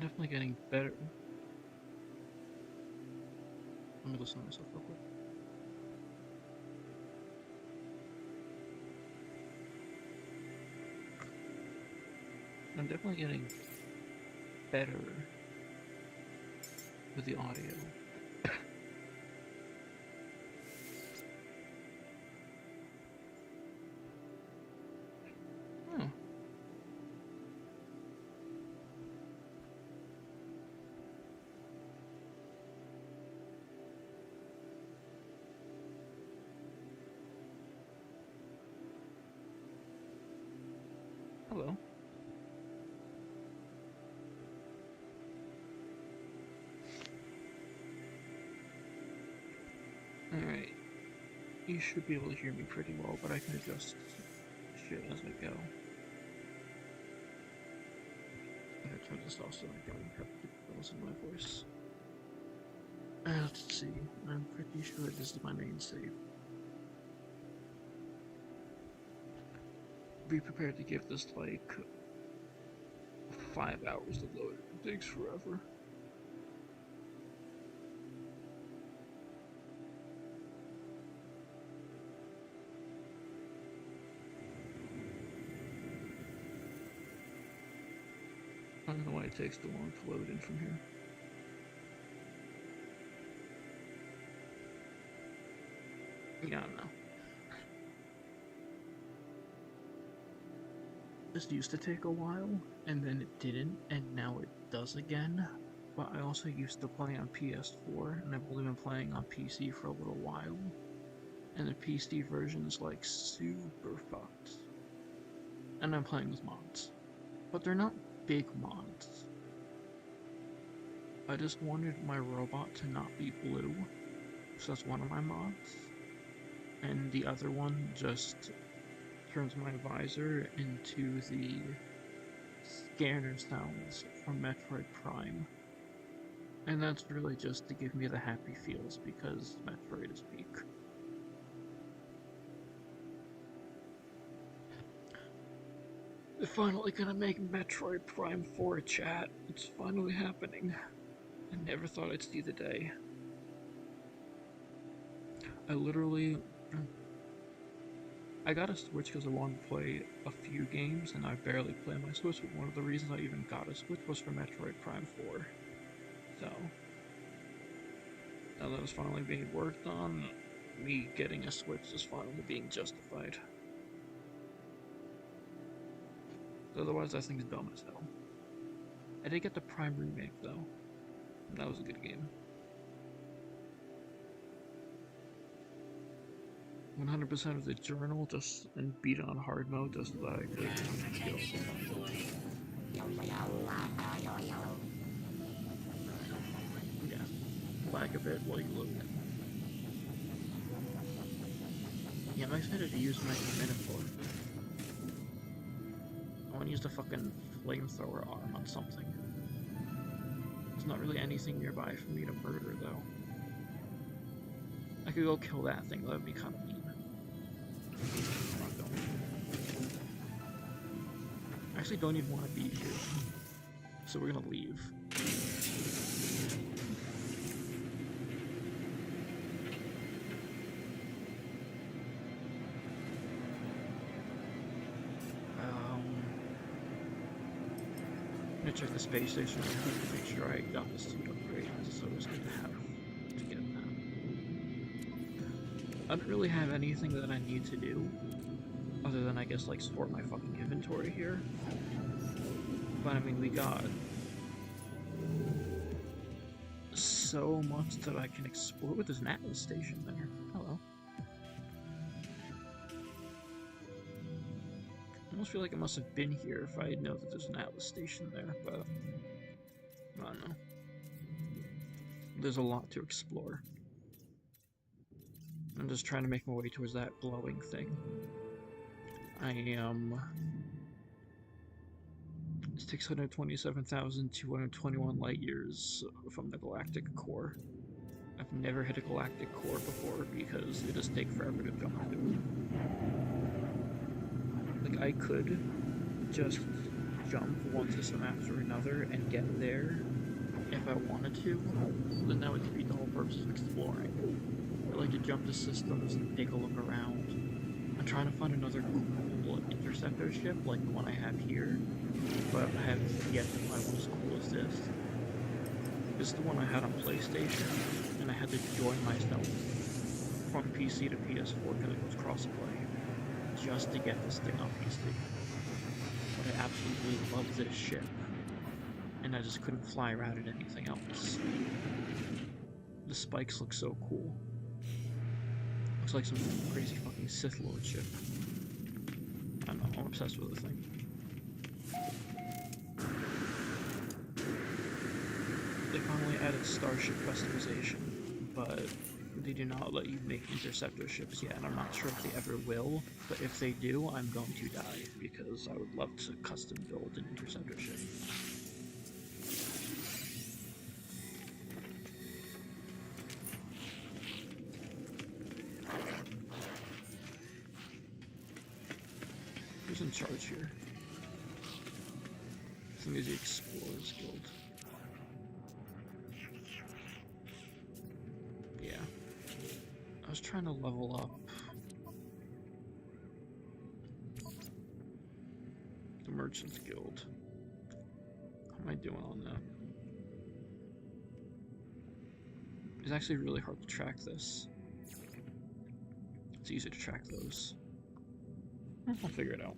definitely getting better. Let me listen to myself real quick. I'm definitely getting better with the audio. Oh. Hello. Alright. You should be able to hear me pretty well, but I can adjust shit as I go. I'm gonna turn this off so I don't have to listen to my voice. Let's see. I'm pretty sure this is my main save. Be prepared to give this like 5 hours to load. It takes forever. I don't know why it takes too long to load in from here. Yeah, I don't know. This used to take a while, and then it didn't, and now it does again. But I also used to play on PS4, and I've only been playing on PC for a little while. And the PC version is like super fucked. And I'm playing with mods. But they're not big mods. I just wanted my robot to not be blue, so that's one of my mods. And the other one just turns my visor into the scanner sounds from Metroid Prime. And that's really just to give me the happy feels because Metroid is peak. They're finally gonna make Metroid Prime 4 chat. It's finally happening. I never thought I'd see the day. I got a Switch because I wanted to play a few games, and I barely play my Switch, but one of the reasons I even got a Switch was for Metroid Prime 4. So, now that it's finally being worked on, me getting a Switch is finally being justified. Otherwise, that thing's dumb as hell. I did get the Prime remake, though. That was a good game. 100% of the journal just and beat it on hard mode just so that I could get all the yeah, lag a bit while you load it. Yeah, I'm excited to use my Minotaur. I want to use the fucking flamethrower arm on something. There's not really anything nearby for me to murder, though. I could go kill that thing, that would be kind of mean. I actually don't even want to be here, so we're gonna leave. I'm gonna check the space station real quick to make sure I got the suit upgrade, so it's good to have to get that. I don't really have anything that I need to do, other than I guess like sort my fucking inventory here. But I mean, we got so much that I can explore. There's an Atlas station there. Hello. I almost feel like I must have been here if I know that there's an Atlas station there, but I don't know. There's a lot to explore. I'm just trying to make my way towards that glowing thing. I am 627,221 light years from the galactic core. I've never hit a galactic core before because it just takes forever to jump to it. Like, I could just jump one system after another and get there if I wanted to, then that would defeat the whole purpose of exploring. I like to jump to systems and take a look around. I'm trying to find another cool interceptor ship like the one I have here, but I have yet to find one as cool as this. This is the one I had on PlayStation, and I had to join myself from PC to PS4 because it was crossplay, just to get this thing on PC. But I absolutely love this ship, and I just couldn't fly around in anything else. The spikes look so cool. Looks like some crazy fucking Sith Lord ship. I don't know, I'm obsessed with the thing. They finally added starship customization, but they do not let you make interceptor ships yet, and I'm not sure if they ever will, but if they do, I'm going to die, because I would love to custom build an interceptor ship. Who's in charge here? I think it's the Explorers Guild. Yeah. I was trying to level up the Merchants Guild. How am I doing on that? It's actually really hard to track this. It's easy to track those. I'll figure it out.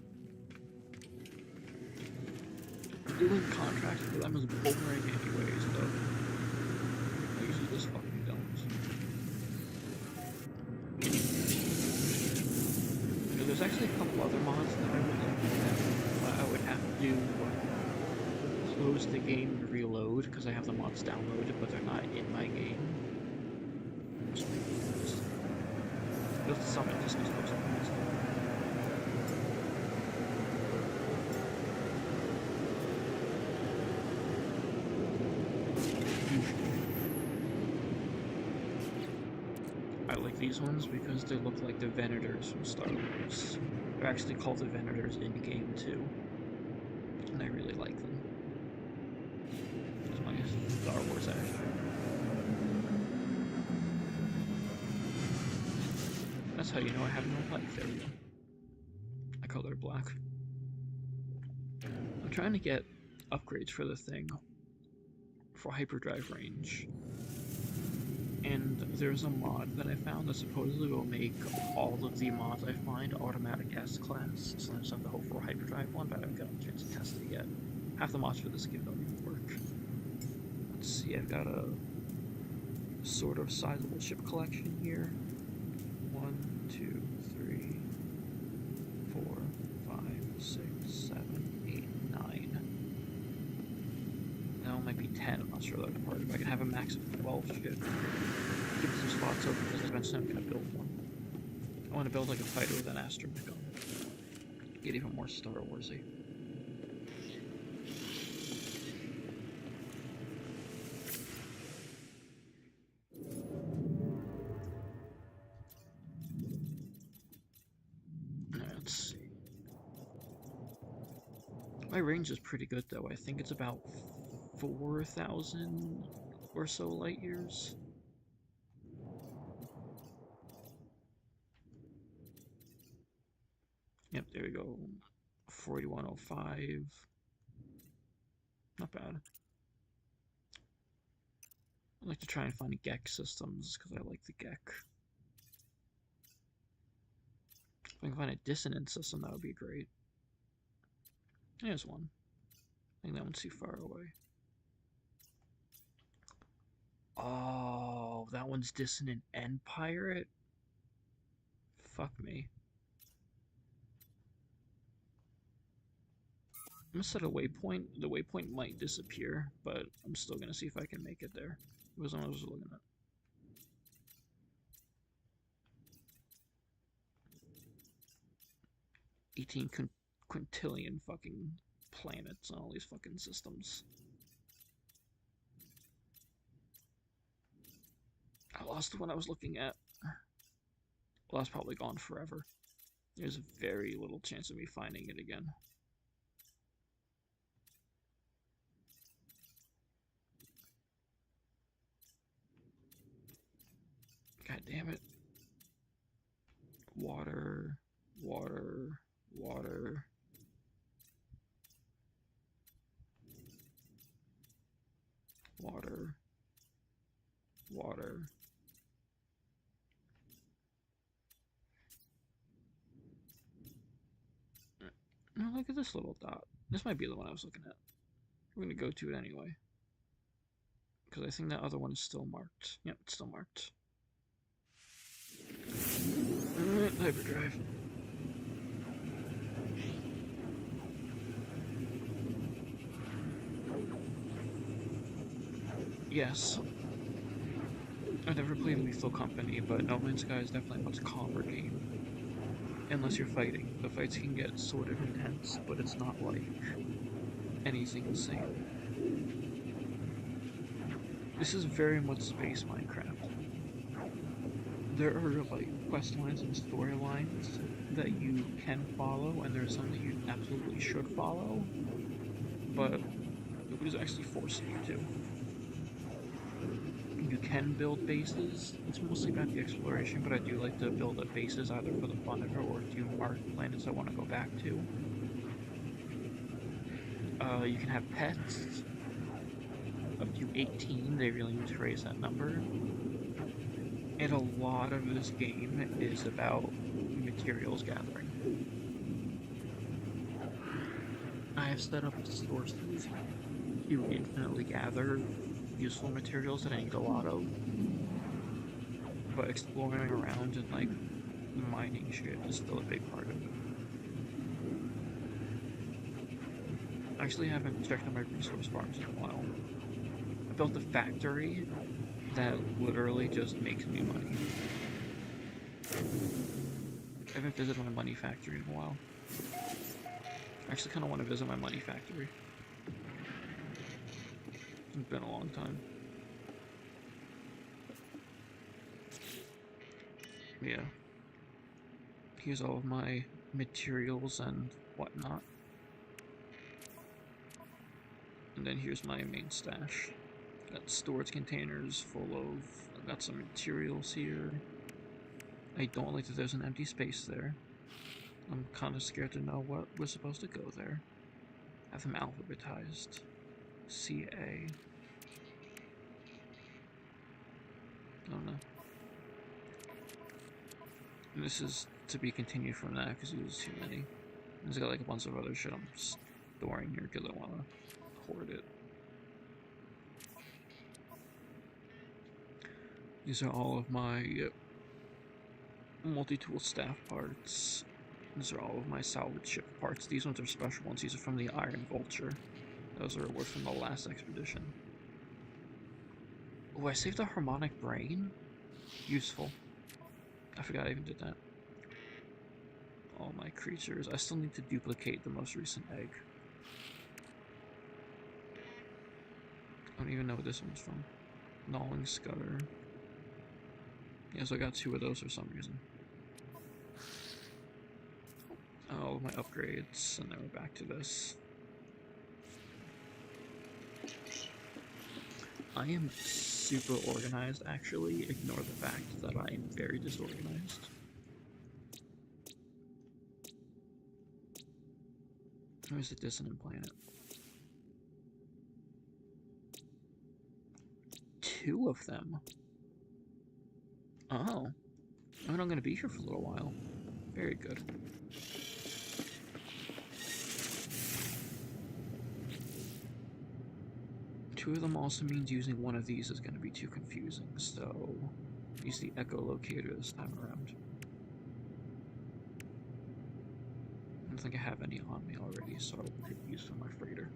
Doing contracts for them is boring anyways, though. I usually just fucking don't. You know, there's actually a couple other mods that I would like to have, but I would have to close the game and reload because I have the mods downloaded, but they're not in my game. Just summon this is supposed to be. I like these ones because they look like the Venators from Star Wars. They're actually called the Venators in game too, and I really like them. It's my Star Wars actor. That's how you know I have no life. There we go. I color it black. I'm trying to get upgrades for the thing for hyperdrive range. And there's a mod that I found that supposedly will make all of the mods I find automatic S-class, so I just have to hope for a hyperdrive one, but I haven't gotten a chance to test it yet. Half the mods for this game don't even work. Let's see, I've got a sort of sizable ship collection here. 1, 2, 3, 4, 5, 6, 7, 8, 9. That one might be 10, I'm not sure that part. If I can have a max of 12 ship. Keep some spots open because eventually I'm gonna build one. I want to build like a fighter with an astromech on. Get even more Star Warsy. Let's see. My range is pretty good though. I think it's about 4,000 or so light years. Yep, there we go. 4105. Not bad. I like to try and find Gek systems because I like the Gek. If I can find a dissonant system, that would be great. There's one. I think that one's too far away. Oh, that one's dissonant and pirate? Fuck me. I'm gonna set a waypoint. The waypoint might disappear, but I'm still gonna see if I can make it there. It was what I was looking at. Quintillion fucking planets on all these fucking systems. I lost the one I was looking at. Well, that's probably gone forever. There's very little chance of me finding it again. Damn it. Water, water, water. Water, water. Now look at this little dot. This might be the one I was looking at. We're gonna go to it anyway. Because I think that other one is still marked. Yep, it's still marked. Hyperdrive. Yes. I've never played Lethal Company, but No Man's Sky is definitely a much calmer game. Unless you're fighting. The fights can get sort of intense, but it's not like anything insane. This is very much space Minecraft. There are like quest lines and storylines that you can follow, and there's some that you absolutely should follow, but nobody's actually forcing you to. You can build bases. It's mostly about the exploration, but I do like to build up bases either for the fun of it or to mark planets I want to go back to. You can have pets. Up to 18, they really need to raise that number. And a lot of this game is about materials gathering. I have set up sources to infinitely gather useful materials that I need a lot of. But exploring around and like mining shit is still a big part of it. I actually haven't checked on my resource farms in a while. I built a factory that literally just makes me money. I haven't visited my money factory in a while. I actually kind of want to visit my money factory. It's been a long time. Yeah. Here's all of my materials and whatnot. And then here's my main stash. Got storage containers full of... I've got some materials here. I don't like that there's an empty space there. I'm kind of scared to know what was supposed to go there. Have them alphabetized. CA. I don't know. And this is to be continued from that because there's too many. There's got like a bunch of other shit I'm storing here because I want to hoard it. These are all of my multi-tool staff parts. These are all of my salvage ship parts. These ones are special ones. These are from the Iron Vulture. Those are from the last expedition. Oh, I saved a harmonic brain? Useful. I forgot I even did that. All my creatures. I still need to duplicate the most recent egg. I don't even know what this one's from. Gnawing Scudder. Yeah, so I got 2 of those for some reason. All of my upgrades, and then we're back to this. I am super organized, actually. Ignore the fact that I am very disorganized. Where's the dissonant planet? 2 of them. Oh. I mean, I'm gonna be here for a little while. Very good. Two of them also means using one of these is gonna be too confusing, so use the echolocator this time around. I don't think I have any on me already, so I'll take use for my freighter.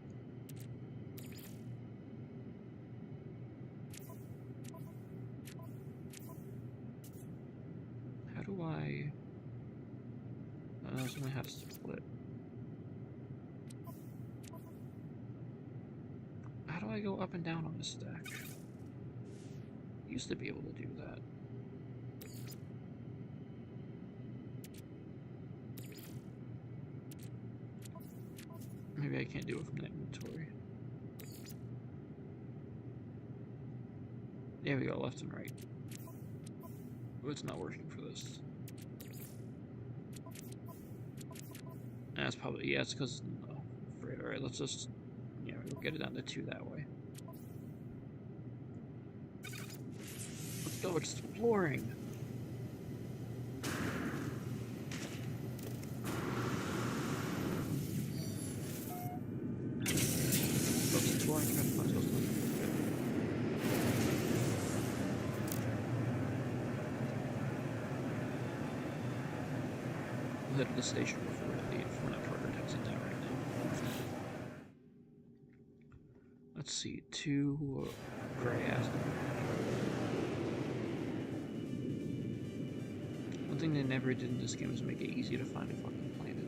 How do I... That's only how to split. How do I go up and down on this stack? Used to be able to do that. Maybe I can't do it from the inventory. There we go, left and right. Oh, it's not working for this. That's probably, yeah, it's because, no, afraid. Alright, let's just, yeah, we'll get it down to 2 that way. Let's go exploring! Let's exploring, try to find those things. We'll head to the station before we leave. We're not prioritizing that right now. Let's see, 2 gray ass. One thing they never did in this game is make it easy to find a fucking planet.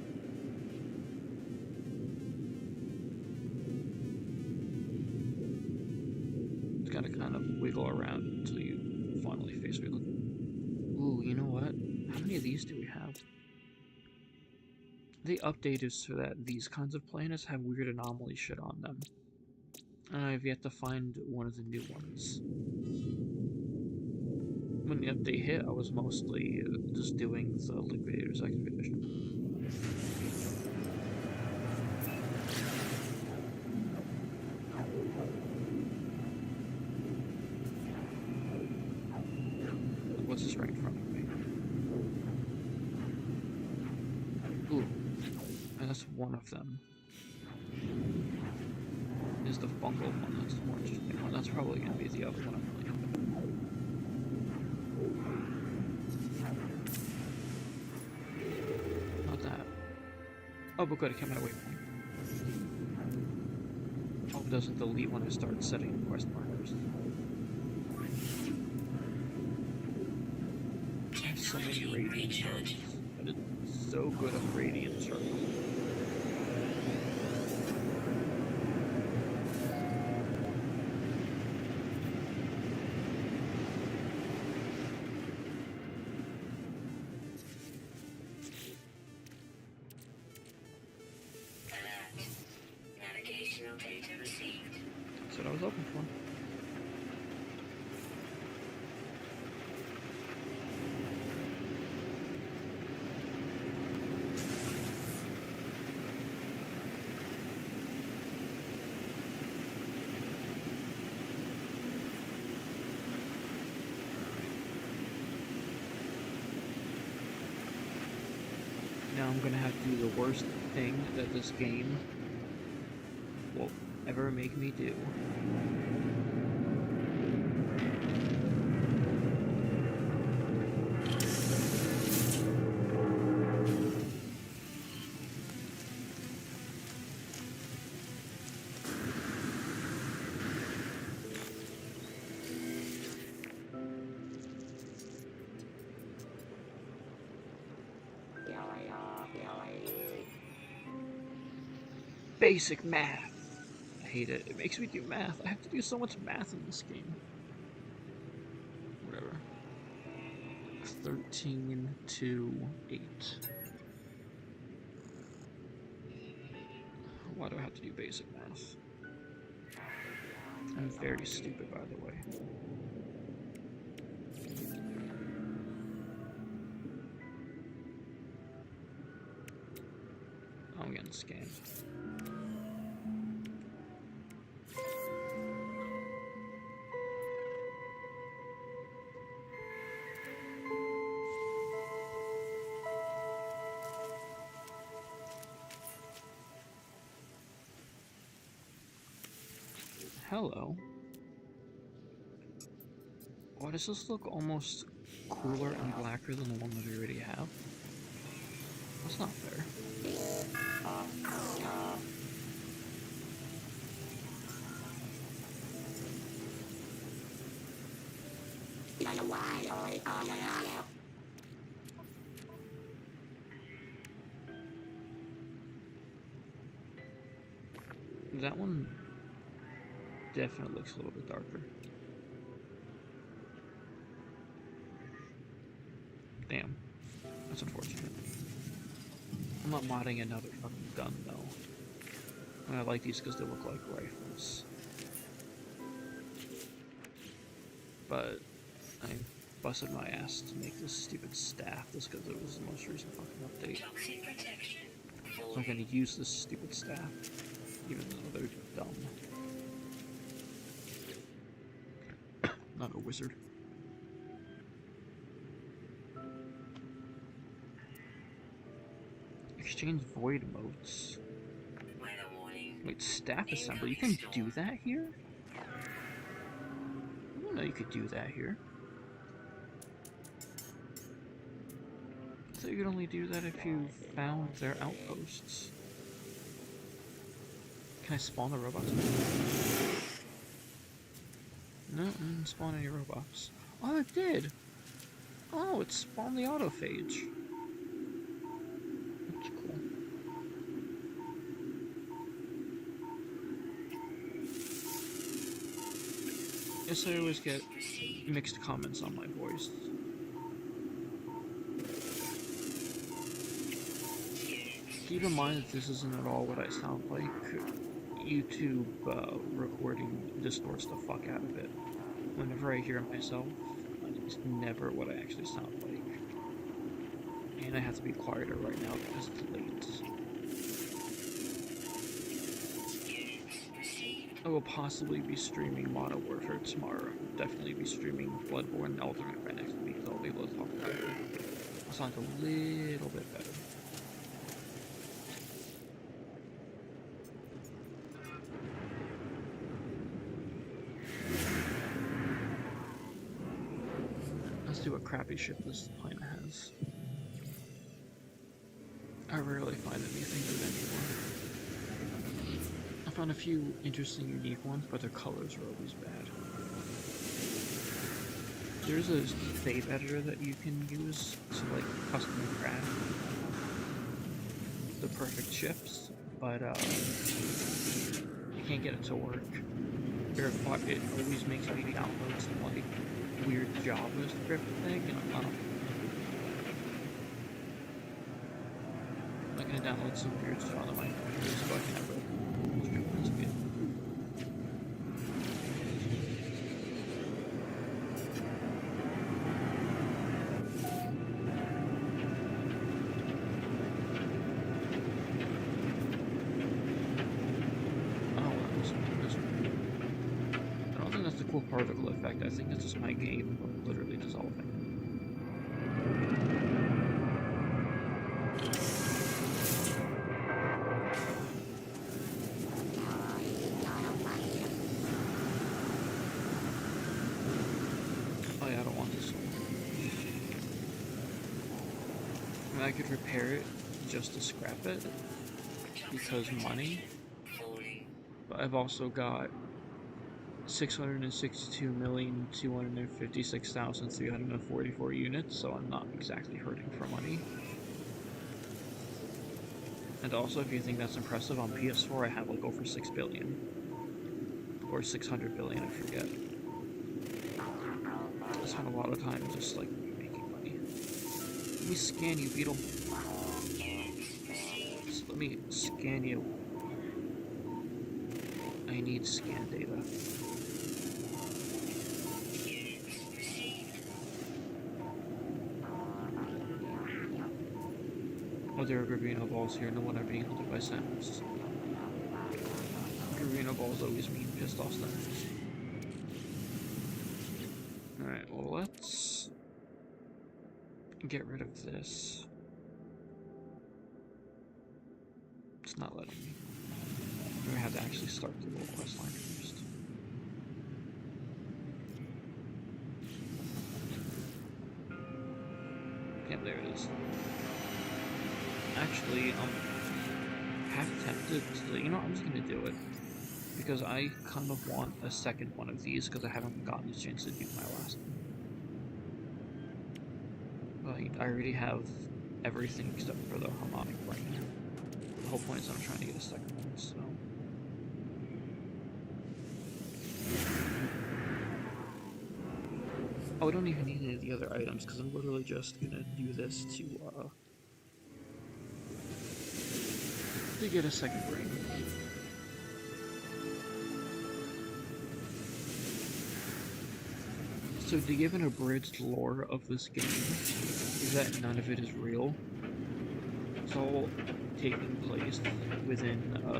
You gotta kind of wiggle around until you finally face it. Ooh, you know what? How many of these do we have? They updated so that these kinds of planets have weird anomaly shit on them. And I've yet to find one of the new ones. When the update hit, I was mostly just doing the Liquidator's expedition. What's this right in front of me? Ooh. And that's one of them. Is the fungal one, that's the more interesting one. That's probably going to be the other one I'm really hoping. Not that. Oh, but good, it kept my waypoint. Hope it doesn't delete when I start setting quest markers. I have so many radiant charges. I did so good at radiant charges. That's what I was hoping for. Now I'm gonna have to do the worst thing that this game will ever make me do. Basic math. I hate it. It makes me do math. I have to do so much math in this game. Whatever. 13 to 8. Why do I have to do basic math? I'm very stupid, by the way. I'm getting scammed. Hello. Why does this look almost cooler and blacker than the one that we already have? That's not fair. That one definitely looks a little bit darker. Damn. That's unfortunate. I'm not modding another fucking gun, though. And I like these because they look like rifles. But busted my ass to make this stupid staff just because it was the most recent fucking update. So I'm gonna use this stupid staff, even though they're dumb. Not a wizard. Exchange void motes. Wait, staff assembly? You can do that here? I didn't know you could do that here. I thought you could only do that if you found their outposts. Can I spawn the robots? No, I didn't spawn any robots. Oh, it did! Oh, it spawned the autophage. That's cool. Yes, I always get mixed comments on my voice. Keep in mind that this isn't at all what I sound like. YouTube recording distorts the fuck out of it. Whenever I hear myself, it's never what I actually sound like. And I have to be quieter right now because it's late. I will possibly be streaming Modern Warfare tomorrow. Definitely be streaming Bloodborne and Elden Ring next week, so I'll be able to talk about it. I'll sound a little bit better. Let's do a crappy ship this planet has. I rarely find anything good anymore. I found a few interesting, unique ones, but their colors are always bad. There's a fate editor that you can use to like custom craft the perfect ships, but you can't get it to work. It always makes me download some like weird JavaScript thing, and I'm not gonna download some weird stuff on my computer so I can have a script that's good. Particle effect. I think it's just my game literally dissolving. Oh yeah, I don't want this one. I mean, I could repair it just to scrap it because money, but I've also got 662,256,344 units, so I'm not exactly hurting for money. And also, if you think that's impressive, on PS4 I have like over 6 billion. Or 600 billion, I forget. I spent a lot of time just like making money. Let me scan you, Beetle. So let me scan you. I need scan data. Oh, there are Gravino balls here. No wonder I'm being hunted by Samus. Gravino balls always mean pissed off Samus. Alright, well, let's get rid of this. It's not letting me. I have to actually start the little quest line first. Yeah, there it is. Actually, I'm half tempted to, you know, I'm just gonna do it. Because I kind of want a second one of these, because I haven't gotten a chance to do my last one. Like, I already have everything except for the harmonic brain. The whole point is I'm trying to get a second one, so... Oh, I don't even need any of the other items, because I'm literally just gonna do this to get a second brain. So to give an abridged lore of this game is that none of it is real. It's all taking place within a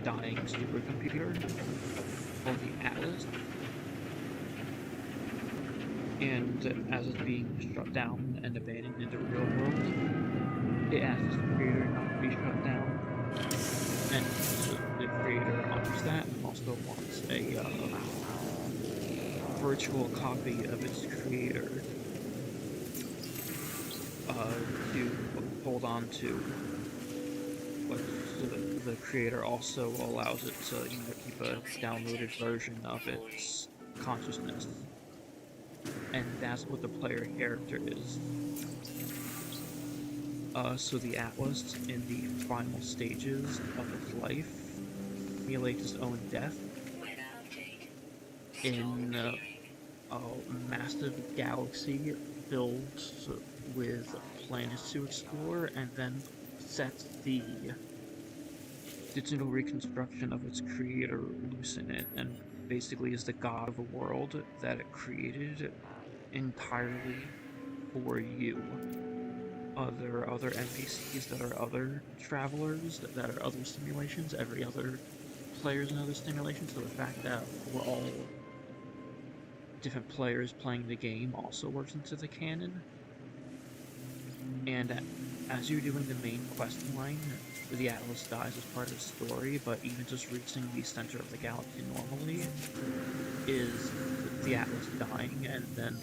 dying supercomputer called the Atlas, and as it's being shut down and abandoned in the real world, it asks the creator not to be shut down, and the creator honors that and also wants a virtual copy of its creator to hold on to, but the creator also allows it to keep a downloaded version of its consciousness, and that's what the player character is. So the Atlas, in the final stages of its life, simulates its own death in a massive galaxy filled with planets to explore, and then sets the digital reconstruction of its creator loose in it, and basically is the god of a world that it created entirely for you. There are other NPCs that are other travelers, that are other simulations, every other players in other simulations, so the fact that we're all different players playing the game also works into the canon. And as you're doing the main quest line, the Atlas dies as part of the story, but even just reaching the center of the galaxy normally is the Atlas dying, and then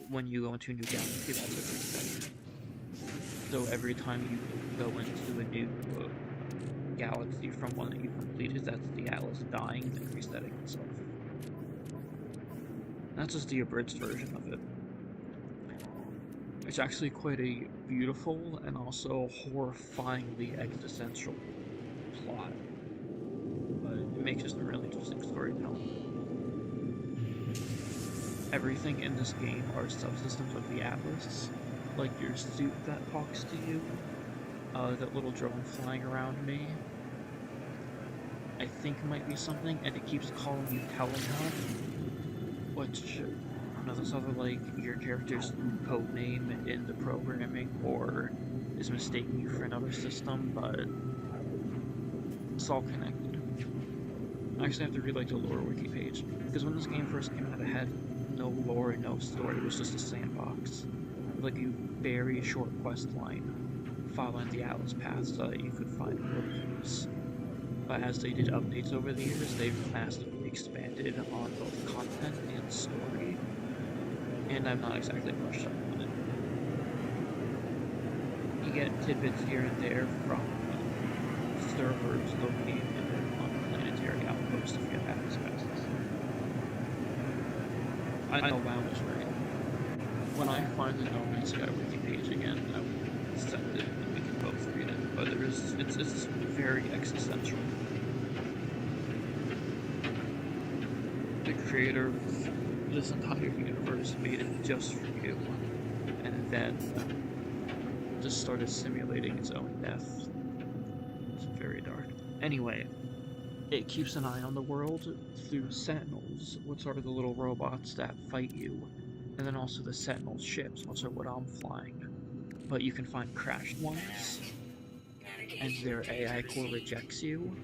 when you go into a new galaxy, that's a reset. So every time you go into a new galaxy from one that you completed, that's the Atlas dying and resetting itself. That's just the abridged version of it. It's actually quite a beautiful and also horrifyingly existential plot, but it makes it a really interesting storytelling. Everything in this game are subsystems of the Atlas, like your suit that talks to you, that little drone flying around me, I think might be something, and it keeps calling you Telepath, which, I don't know, that's either like your character's code name in the programming, or is mistaking you for another system, but it's all connected. I actually have to read like the lore wiki page, because when this game first came out, it had no lore and no story, it was just a sandbox. Like a very short quest line following the Atlas path so that you could find clues. But as they did updates over the years, they've massively expanded on both content and story, and I'm not exactly brushed up on it. You get tidbits here and there from servers located on planetary outposts if you have access passes. I know WoW is real. When I find the No Man's Sky wiki page again, I will send it and we can both read it. But it's very existential. The creator of this entire universe made it just for you, and then just started simulating its own death. It's very dark. Anyway, it keeps an eye on the world through Sentinels, which are the little robots that fight you, and then also the Sentinel ships, which are what I'm flying. But you can find crashed ones, and their AI core rejects you,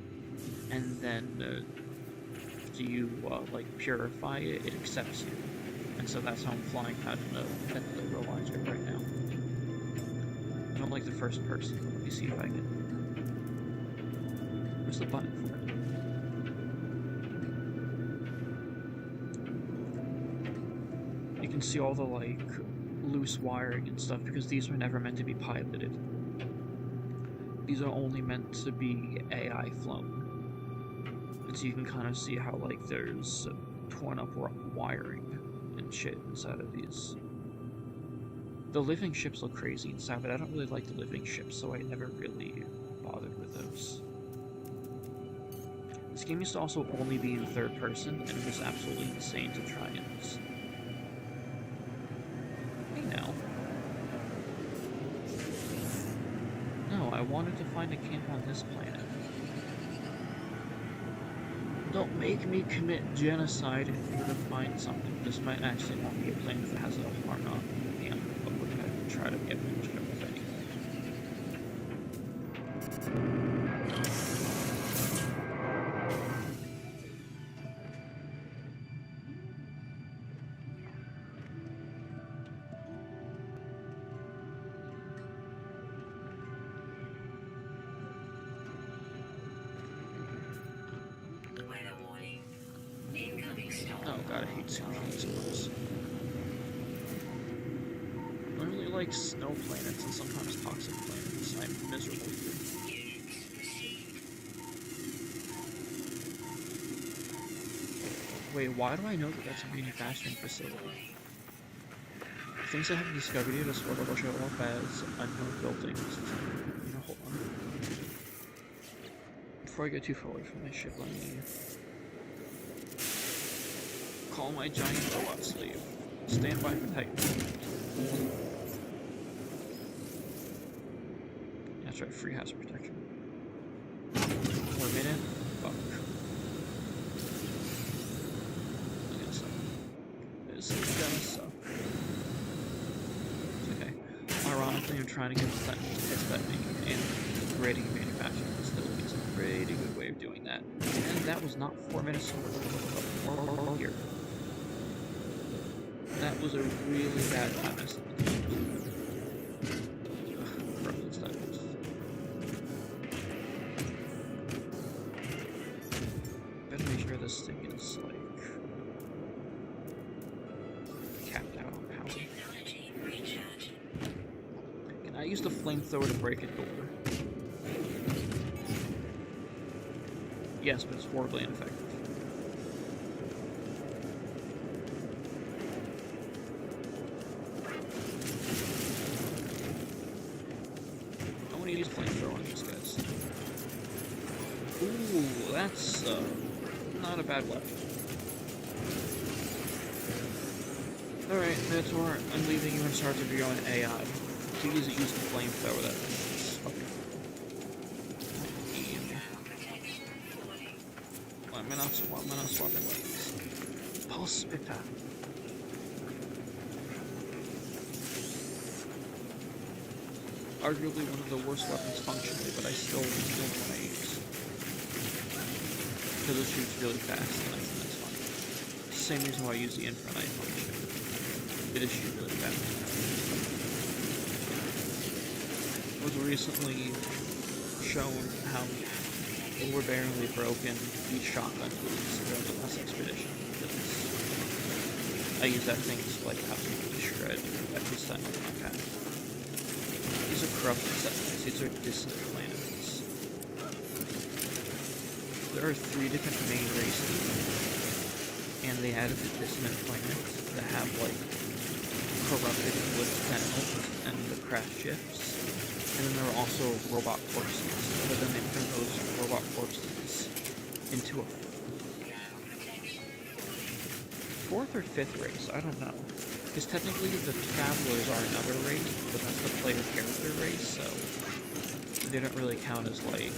and then after you like purify it, it accepts you. And so that's how I'm flying out of the technical logic right now. I don't like the first person. Let me see if I can. Where's the button for it? You can see all the like loose wiring and stuff because these were never meant to be piloted. These are only meant to be AI flown. And so you can kind of see how like there's torn up wiring and shit inside of these. The living ships look crazy inside, but I don't really like the living ships, so I never really bothered with those. This game used to also only be in third person, and it was absolutely insane to try and... Hey now. I wanted to find a camp on this planet. Don't make make me commit genocide in order to find something. This might actually not be a plane if it has a harm on me, but we're gonna try to get finished up with anyway. Oh god, I hate sushi. I really like snow planets and sometimes toxic planets. I'm miserable here. Wait, why do I know that that's a manufacturing facility? Things I haven't discovered yet as well show off as unknown buildings. You know, hold on. Before I get too far away from this ship, let me call my giant robot slave. Stand by for Titan. That's right, free hazard protection. 1 minute. Fuck. This is gonna suck. It's okay. Ironically, I'm trying to get the Titan to test that and creating a manufacturing facility is a pretty good way of doing that. And that was not 4 minutes here. That was a really bad time. Better make sure this thing is like capped out on power. Can I use the flamethrower to break a door? Yes, but it's horribly ineffective. I want to use flamethrower on these guys. Ooh, that's not a bad weapon. Alright, Minotaur, I'm leaving you in charge of your own AI. Please use the flamethrower that is fucking. Why am I not swapping weapons? Pulse Spita. Arguably one of the worst weapons functionally, but I still want to use. Because it shoots really fast, and I think that's fun. Same reason why I use the Infinite function. It is shoot really fast. It was recently shown how overbearingly broken each shotgun is during the last expedition. Because I use that thing to like absolutely shred every time on my path. These are corrupted settlements. These are distant planets. There are 3 different main races, and they added the dissonant planets that have like corrupted with sentinels and the crash ships. And then there are also robot corpses, but then they turn those robot corpses into a 4th or 5th race, I don't know. Because technically the Travelers are another race, but that's the player character race, so they don't really count as like...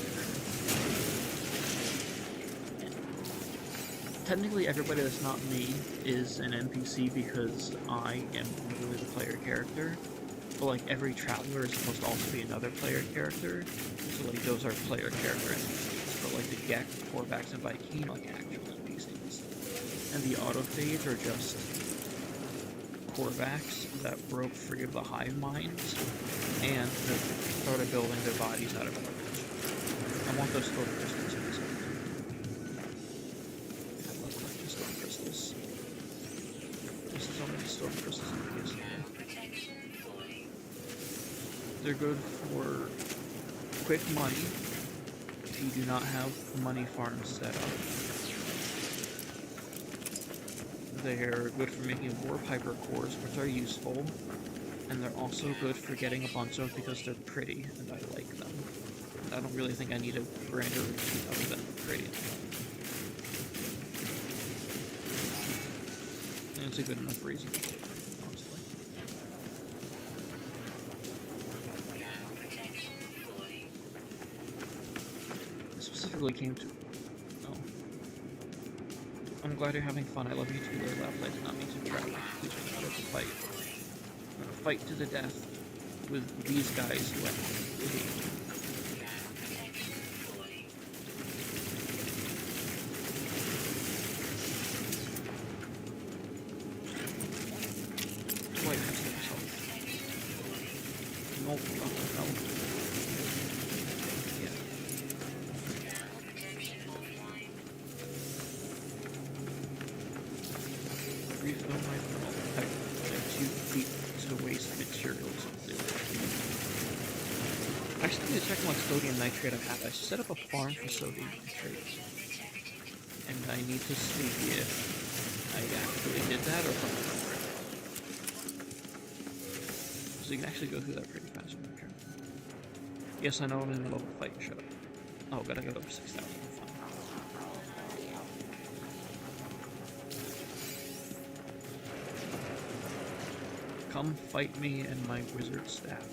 Technically everybody that's not me is an NPC because I am really the player character. But like every Traveler is supposed to also be another player character, so like those are player character NPCs. But like the Gek, Korvax, and Viking are like actual NPCs. And the autophages are just Korvax that broke free of the hive minds and started building their bodies out of garbage. I want those storm crystals in this game. I love collecting storm crystals. There's so many storm crystals in the game. They're good for quick money if you do not have money farms set up. They're good for making Warpiper cores, which are useful. And they're also good for getting a bunch of because they're pretty, and I like them. And I don't really think I need a grander reason other than pretty. And it's a good enough reason. Specifically came to... Oh. glad you're having fun. I love you too, Little Left. I did not mean to interrupt. Please remember to fight. I'm gonna fight to the death with these guys who I hate. White has to himself. Nope, no. Yeah. Refill my thermal pipe. I'm too deep to waste materials on this. I actually need to check how much sodium nitrate I have. I set up a farm for sodium nitrate. And I need to see if I actually did that or if I'm remembering. So you can actually go through that pretty fast. Yes, I know I'm in the middle of a fight. Shut up. Oh, gotta get over 6,000. Come fight me and my wizard staff.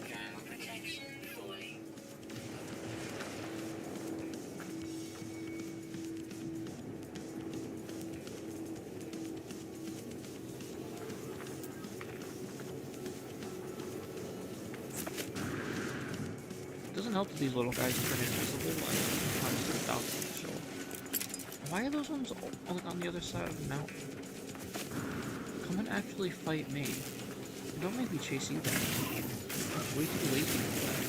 It doesn't help that these little guys turn invisible and sometimes they're about to show. Why are those ones on the other side of the mountain? Come and actually fight me. Don't make me chase you down. I'm way too lazy for that.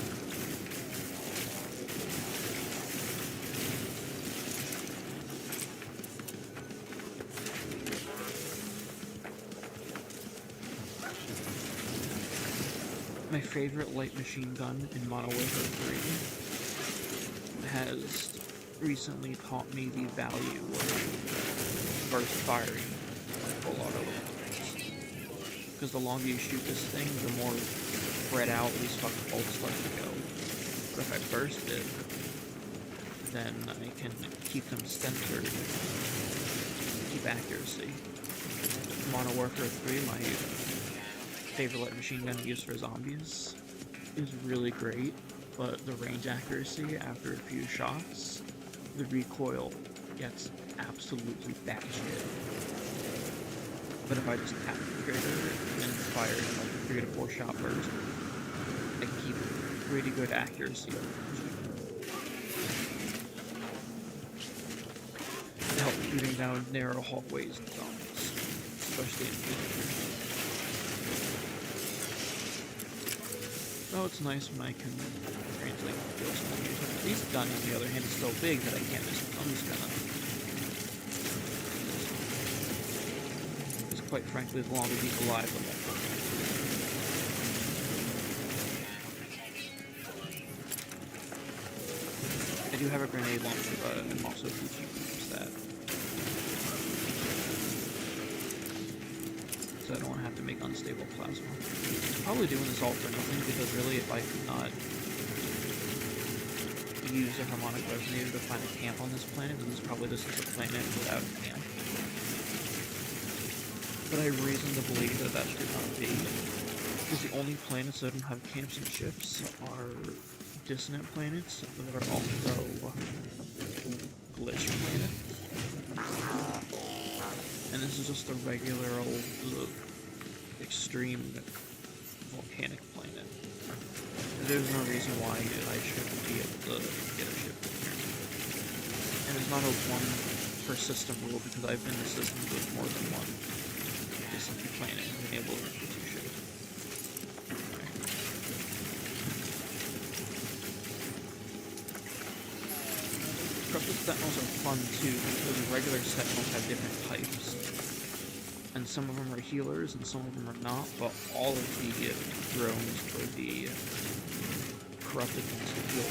My favorite light machine gun in Modern Warfare 3 has recently taught me the value of burst firing on full auto. Because the longer you shoot this thing, the more spread out these fucking bolts start to go. But if I burst it, then I can keep them centered, keep accuracy. Modern Warfare 3, my favorite light machine gun used for zombies, is really great, but the range accuracy after a few shots, the recoil gets absolutely batshit. But if I just tap the trigger and fire in like a 3 to 4 shot burst, I can keep pretty good accuracy of the machine. It helps shooting down narrow hallways and zombies, especially in theaters. So it's nice when I can translate skills from the user. This gun, on the other hand, is so big that I can't miss it. I'm just gonna... Quite frankly, the longer he's alive, the more. I do have a grenade launcher, but I'm also teaching you to use that. So I don't want to have to make unstable plasma. I'm probably doing this all for nothing, because really, if I could not use a harmonic resonator to find a camp on this planet, then this probably just is a planet without a camp. But I have reason to believe that that should not be, because the only planets that don't have camps and ships are dissonant planets that are also glitch planets. And this is just a regular old extreme volcanic planet. There's no reason why I shouldn't be able to get a ship in here. And there's not a one per system rule, because I've been in systems with more than one distant planet and been able to institute shit. Corrupted Sentinels are fun too, because regular Sentinels have different types. And some of them are healers and some of them are not, but all of the drones for the corrupted ones heal.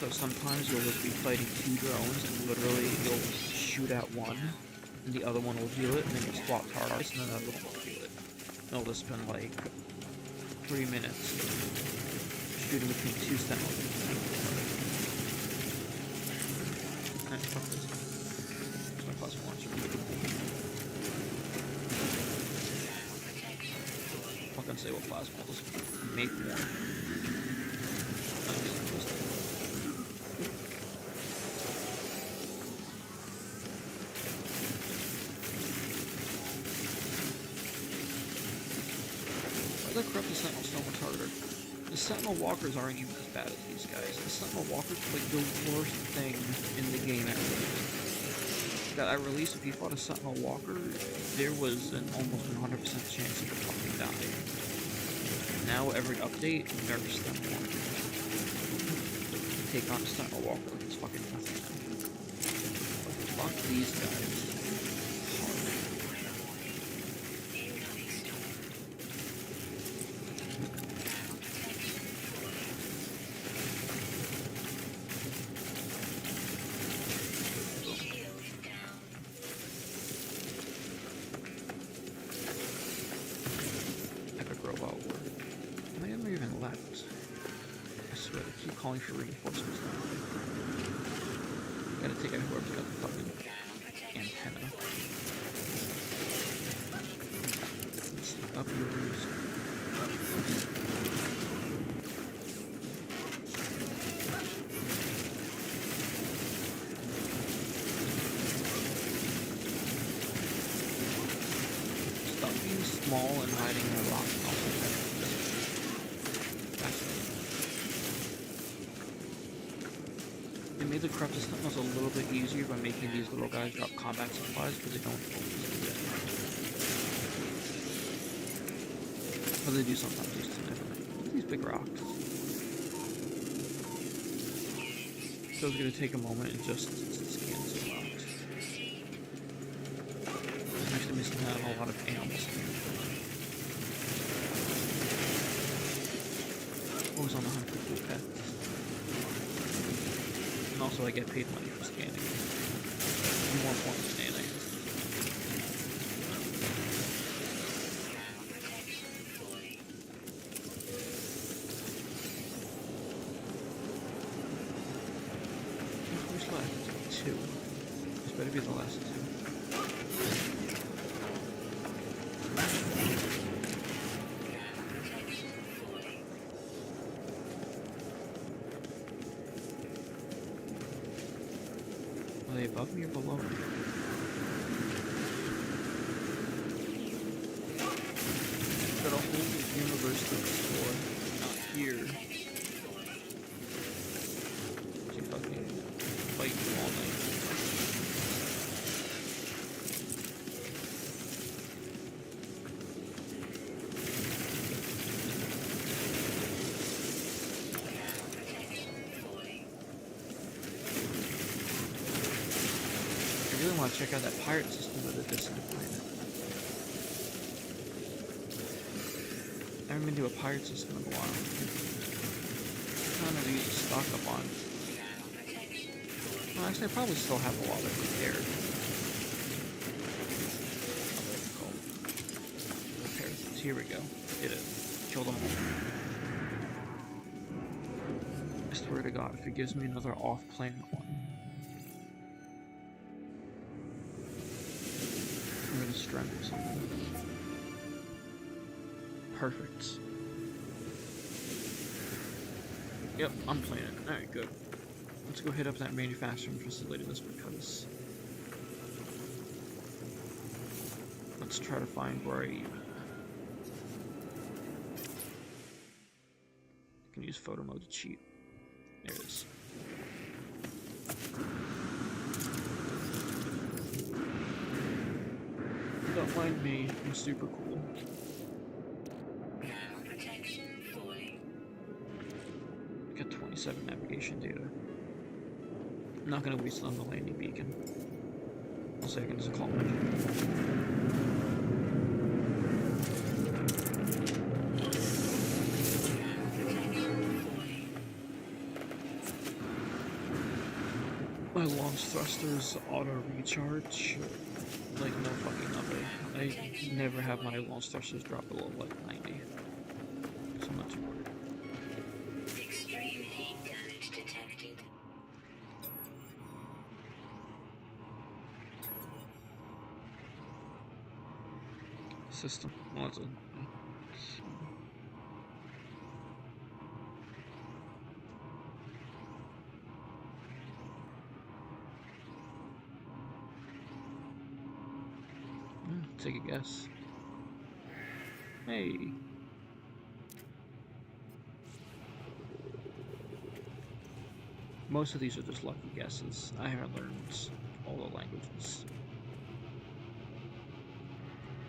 So sometimes you'll just be fighting 2 drones and literally you'll shoot at one, and the other one will heal it, and then you swap targets, and then the other one will heal it. And it'll just spend like 3 minutes shooting between 2 Sentinels. Alright, fuck this. There's my plasma launcher. Fucking stable plasma, I'll just make more. the corrupt the Sentinel so much harder. The Sentinel Walkers aren't even as bad as these guys. The Sentinel Walkers are like the worst thing in the game at release. That I released, if you fought a Sentinel Walker, there was an almost 100% chance you would fucking die. Now every update nerfs them more. Take on a Sentinel Walker like it's fucking nothing now. Fuck these guys. Calling for reinforcements now. Gotta take out whoever's got the fucking antenna. Let's see, up yours. Stop being small and hiding in a rock and all that. They made the corrupted Sentinels a little bit easier by making these little guys drop combat supplies because they don't always do that. But they do sometimes, just to never mind. Look at these big rocks. So I was going to take a moment and just scan some rocks. I'm actually missing out on a lot of animals. Always on the hunt for cool pets. And also I get paid money for scanning. More important than anything. Who's left? 2. This better be the last 2. Are they above me or below me? Got a whole universe to explore out here. To fucking fight you all night. I really want to check out that pirate system of the distant planet. I haven't been to a pirate system in a while. I'm trying to use a stock up on. Well, actually, I probably still have a lot of repairs. Repairs. Here we go. Did it. Killed them all. I swear to God, if it gives me another off-planet one, I'm gonna strangle something. Perfect. Yep, I'm playing it. Alright, good. Let's go hit up that manufacturing facility just because. Let's try to find where I can use photo mode to cheat. There it is. Don't mind me, I'm super cool. I got 27 navigation data. I'm not gonna waste it on the landing beacon. I'll say I can just call it. My launch thrusters auto recharge. Like no fucking other. I never have my launch thrusters drop below like 90. So I'm not too worried. Extreme heat damage detected. System. Well, that's a. Take a guess. Hey. Most of these are just lucky guesses. I haven't learned all the languages.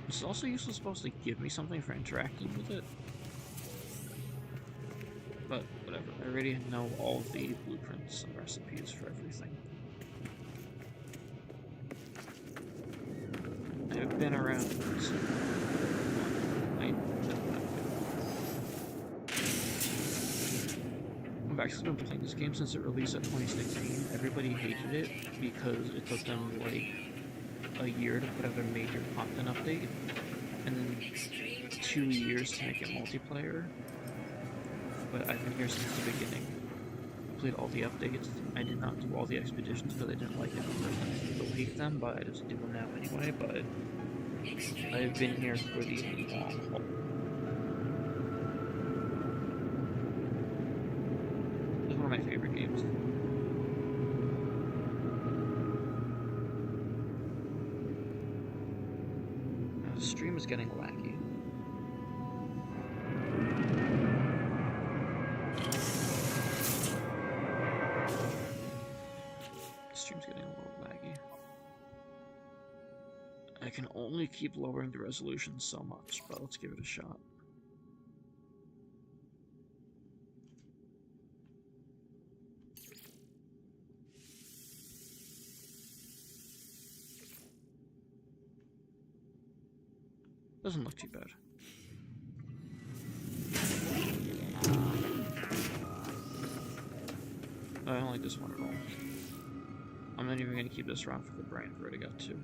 This is also usually supposed to give me something for interacting with it. But whatever, I already know all the blueprints and recipes for everything. I've been around. I know that. I've actually been playing this game since it released in 2016. Everybody hated it because it took them like a year to put out a major content update, and then 2 years to make it multiplayer. But I've been here since the beginning. I played all the updates. I did not do all the expeditions because I didn't like it because people hate them, but I just do them now anyway. But I've been here for the long haul. This is one of my favorite games. Now, the stream is getting laggy. The stream's getting a little laggy. I can only keep lowering the resolution so much, but let's give it a shot. Doesn't look too bad. I don't like this one at all. I'm not even going to keep this round for the brain for it to get to.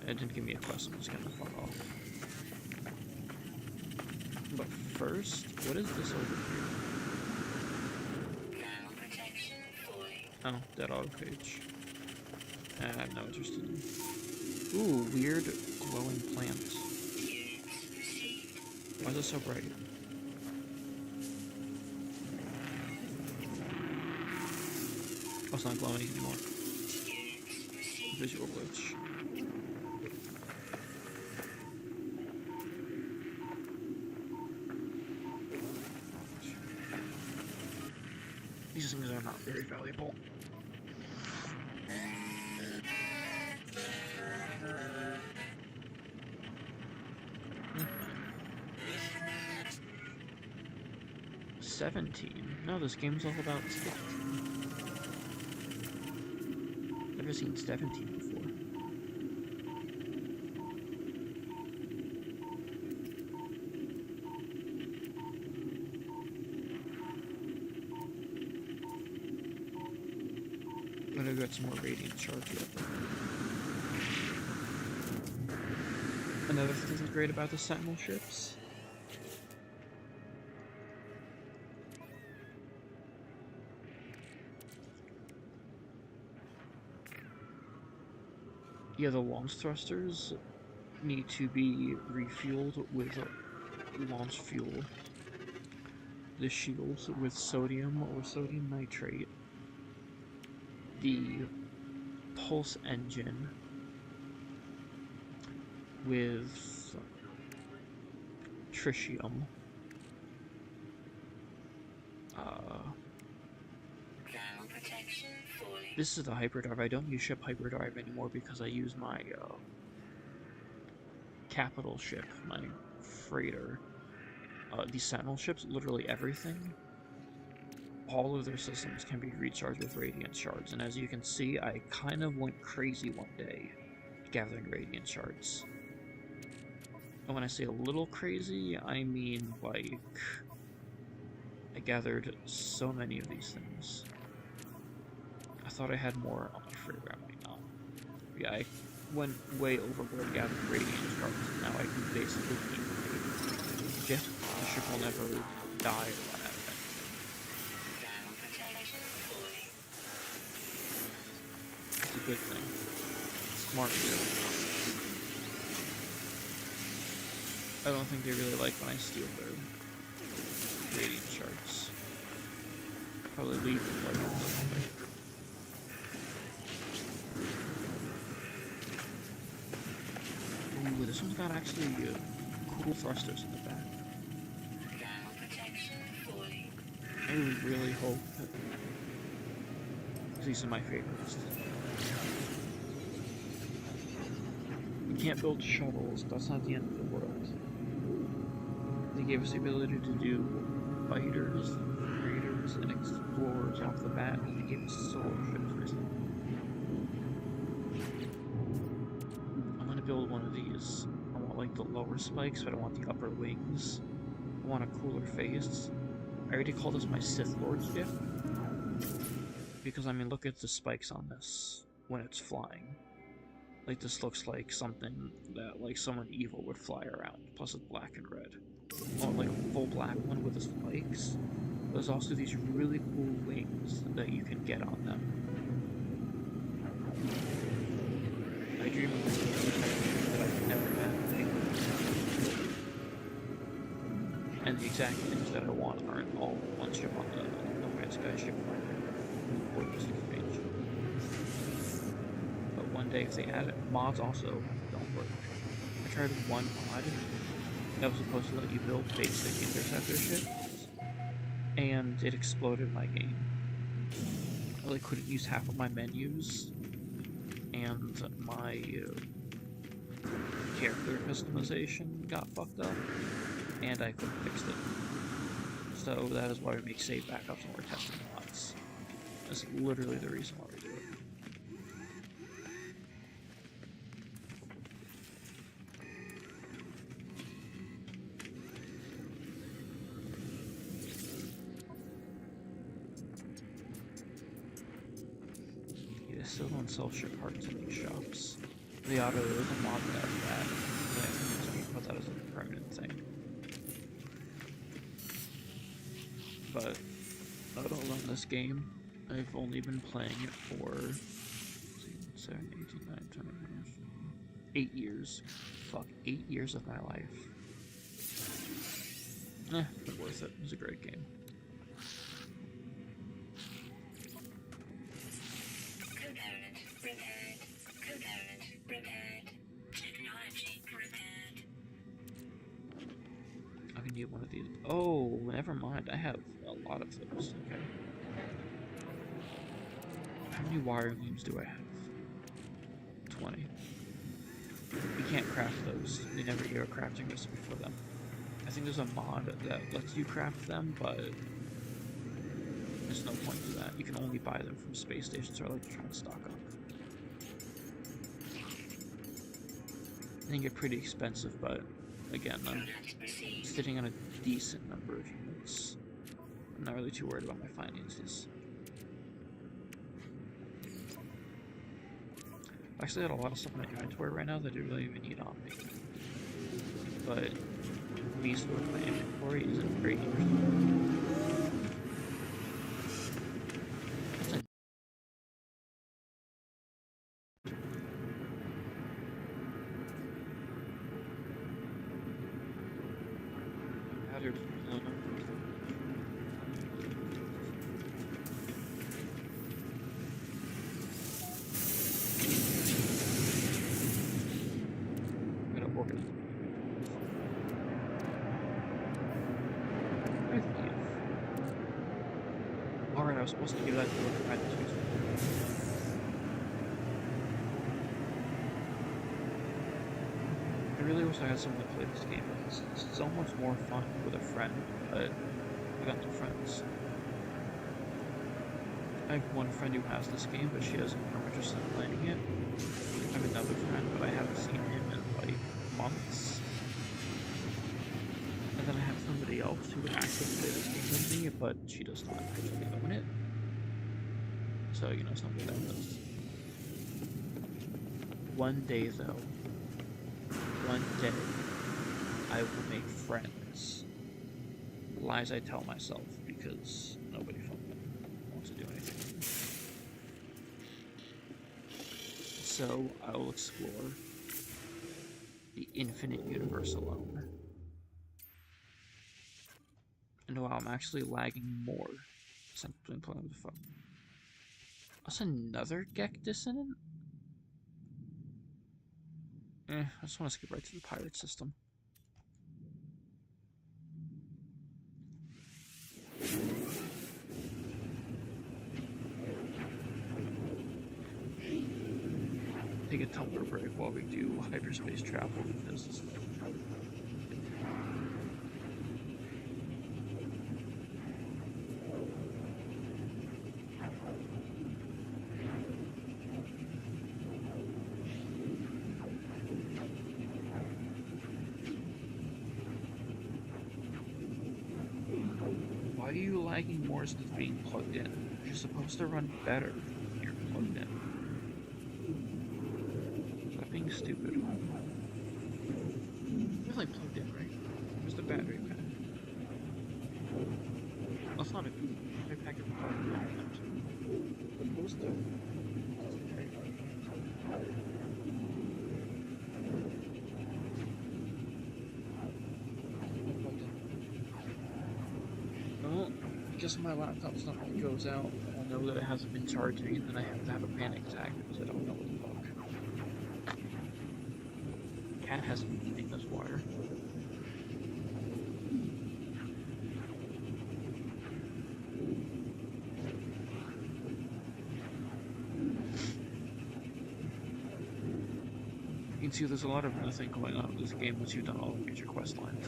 It didn't give me a quest, I'm just going to fuck off. But first, what is this over here? Oh, dead auto page. I'm not interested in. Ooh, weird glowing plant. Why is it so bright? Oh, it's not glowing anymore. Visual glitch. These things are not very valuable. No, this game's all about 16. Never seen 17 before. I'm gonna get some more radiant shards up. Another thing that's great about the Sentinel ships. Yeah, the launch thrusters need to be refueled with launch fuel. The shields with sodium or sodium nitrate. The pulse engine with tritium. This is the hyperdrive. I don't use ship hyperdrive anymore because I use my capital ship, my freighter. These Sentinel ships, literally everything, all of their systems can be recharged with radiant shards. And as you can see, I kind of went crazy one day gathering radiant shards. And when I say a little crazy, I mean like I gathered so many of these things. I thought I had more on my freighter, I might not. Yeah, I went way overboard gathering radiant shards, and now I can basically keep shit. The ship will never die or run out of anything. It's a good thing. Smart move. I don't think they really like when I steal their radiant shards. Probably leave them like this. Ooh, this one's got actually cool thrusters in the back. I really hope that These are my favorites. We can't build shuttles, that's not the end of the world. They gave us the ability to do fighters, raiders, and explorers off the bat, and they gave us solar ships recently. I'm gonna build one of these. I want like the lower spikes, but I want the upper wings. I want a cooler face. I already call this my Sith Lord ship. Because I mean, look at the spikes on this when it's flying. Like, this looks like something that like someone evil would fly around. Plus it's black and red. Oh, like a full black one with the spikes. There's also these really cool wings that you can get on them. I dream of this game that I've never had. And the exact things that I want aren't all one ship on the No Man's Sky ship or this exchange. But one day if they add it, mods also don't work. I tried one mod that was supposed to let you build basic interceptor ships, and it exploded my game. I like couldn't use half of my menus, and my character customization got fucked up, and I couldn't fix it. So that is why we make save backups when we're testing mods. That's literally the reason why we do it. They still don't sell ship parts in these shops. The auto is a mod that has that. I think we put that as a permanent thing. But I don't run this game. I've only been playing it for 7, 18, 9, 20, 8 years. Fuck, 8 years of my life. But worth it. It was a great game. Component repaired. Component repaired. Technology repaired. I can get one of these. Oh, never mind. I have a lot of those. Okay. How many wire looms do I have? 20. You can't craft those. They never gave a crafting recipe for them. I think there's a mod that lets you craft them, but there's no point to that. You can only buy them from space stations, or like to try and stock up. I think they're pretty expensive, but again, I'm sitting on a decent number of units. I'm not really too worried about my finances. I actually got a lot of stuff in my inventory right now that I don't really even need on me. But me storing my inventory isn't very interesting. Alright, I was supposed to give that to the friend too. I really wish I had someone to play this game with. It's so much more fun with a friend, but I got no friends. I have one friend who has this game, but she doesn't know interested in playing it. I have another friend, but I haven't seen him in like months. And then I have somebody else who would actually play this game with me, but she does not actually own it. So, you know, something like this. One day, though, one day, I will make friends. Lies I tell myself, because nobody fucking wants to do anything. So, I will explore the infinite universe alone. And wow, I'm actually lagging more since I've been playing with the phone. That's another Gek Dissonant? I just want to skip right to the pirate system. take a tumbler break while we do hyperspace travel because why are you lagging more since being plugged in? You're supposed to run better when you're plugged in. Stop being stupid. You're like plugged in, right? Where's the battery pack? That's not a battery pack. It's supposed to. Well, because my laptop's not when it goes out, I'll know that it hasn't been charging, and then I have to have a panic attack because I don't know what the fuck. Cat has been eating this wire. You can see there's a lot of nothing going on in this game once you've done all the major quest lines.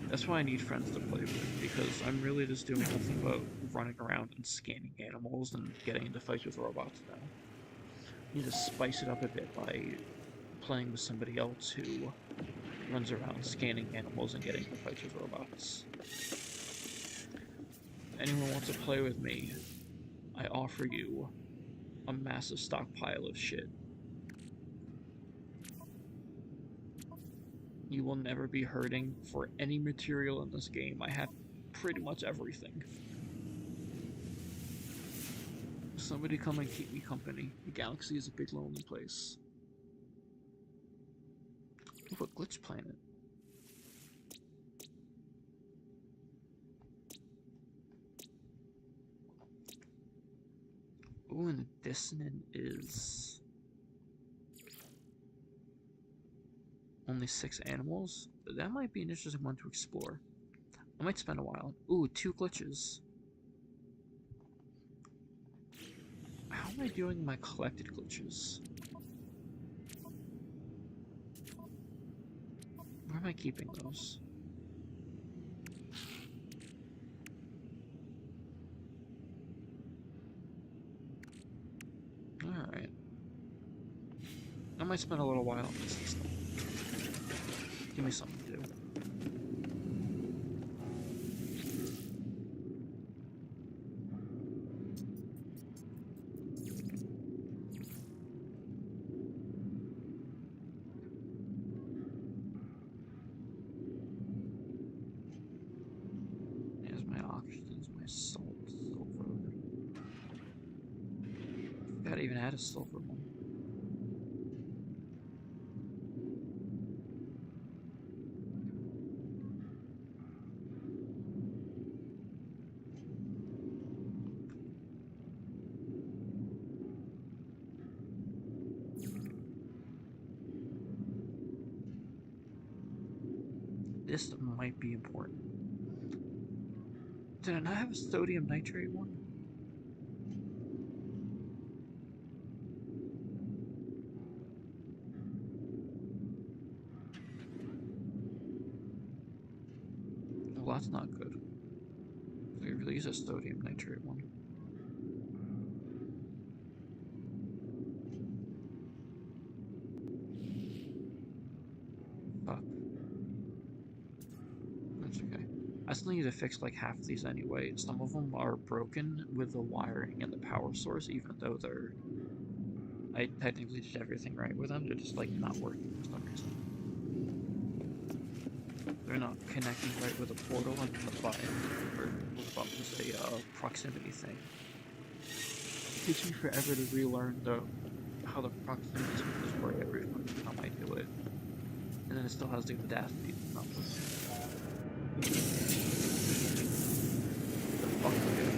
That's why I need friends to play with, because I'm really just doing nothing but running around and scanning animals and getting into fights with robots now. I need to spice it up a bit by playing with somebody else who runs around scanning animals and getting into fights with robots. If anyone wants to play with me, I offer you a massive stockpile of shit. You will never be hurting for any material in this game. I have pretty much everything. Somebody come and keep me company. The galaxy is a big lonely place. Ooh, a glitch planet. Ooh, and the dissonant is only 6 animals? That might be an interesting one to explore. I might spend a while. Ooh, 2 glitches. How am I doing my collected glitches? Where am I keeping those? Alright. I might spend a little while on this stuff. Give me something to do. There's my oxygens, my salt, silver. I forgot I even had a silver one. This might be important. Did I not have a sodium nitrate one? Well, that's not good. We really use a sodium nitrate one. Fuck. That's okay. I still need to fix like half of these anyway. Some of them are broken with the wiring and the power source, even though they're... I technically did everything right with them. They're just like not working for some reason. They're not connecting right with a portal and the button, or the button was a proximity thing. It takes me forever to relearn how the proximity switches work every fucking time I do it. And then it still has the audacity to not listen. The fuck am I gonna do?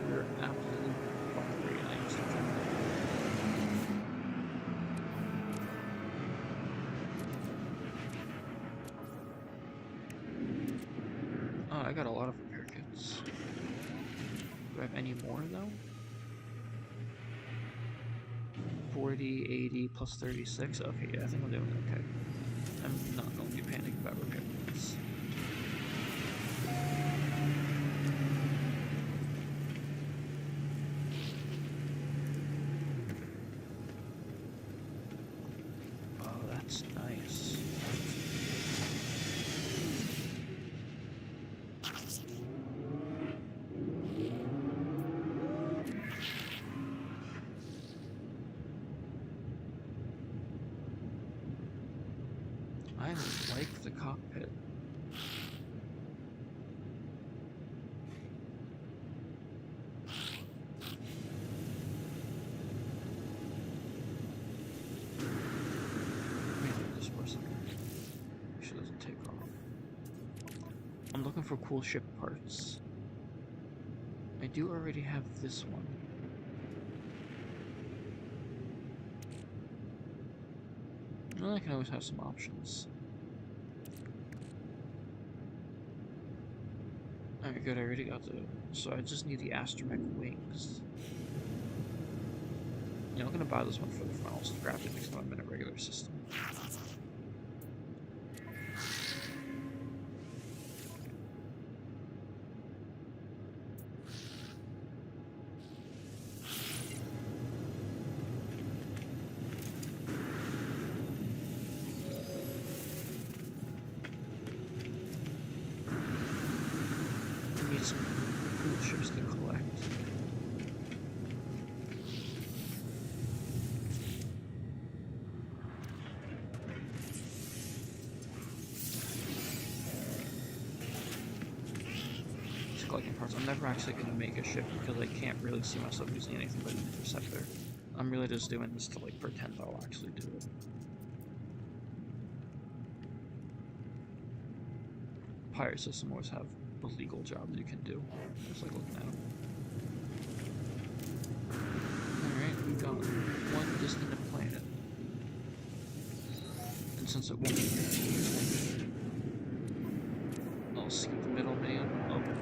You're absolutely fuckery, and I am still trying to... Oh, I got a lot of repair kits. Do I have any more though? 40, 80, plus 36. Okay, yeah, I think I'm doing okay. I'm not going to be panicking about repair kits. Oh, that's nice. I like the cockpit. Let me look at this for a second. She doesn't take off. I'm looking for cool ship parts. I do already have this one. Well, I can always have some options. Alright, good, I already got the... So I just need the astromech wings. Yeah, I'm gonna buy this one for the front. I'll scrap it next time I'm in a regular system. I need some cool ships to collect. Collecting parts. I'm never actually going to make a ship because I can't really see myself using anything but an interceptor. I'm really just doing this to like pretend I'll actually do it. Pirate system always have illegal jobs you can do. Just like looking at them. Alright, we got one distant planet. And since it won't be confusing, I'll skip the middleman of the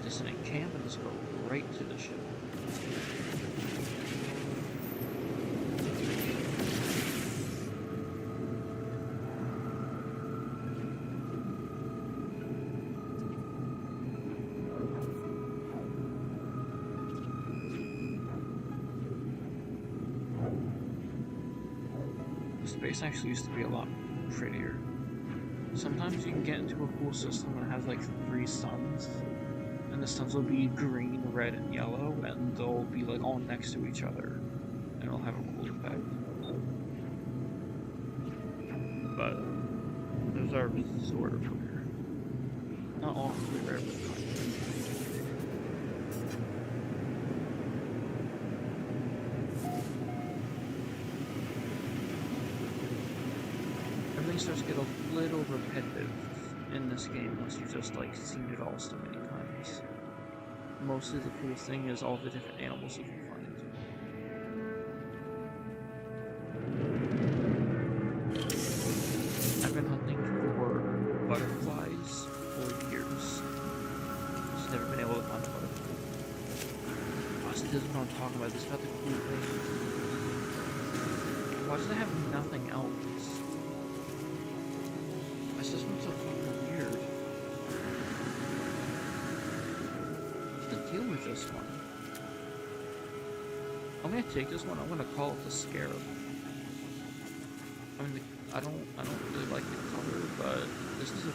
dissonant camp and just go right to the ship. The space actually used to be a lot prettier. Sometimes you can get into a cool system that has like 3 suns. And the suns will be green, red, and yellow, and they'll be like all next to each other, and it'll have a cool effect. But those are sort of rare. Not awfully rare, but kind of. Everything starts to get a little repetitive in this game once you've just like seen it all so many times. Mostly the cool thing is all the different animals you can find. I've been hunting for butterflies for years. Just never been able to find a butterfly. Oh, so this is what I'm talking about. This is about the cool thing. Why does it have nothing else? My system's so fucking weird. Deal with this one. I'm gonna take this one. I'm gonna call it the Scarab. I mean, I don't really like the color, but this is a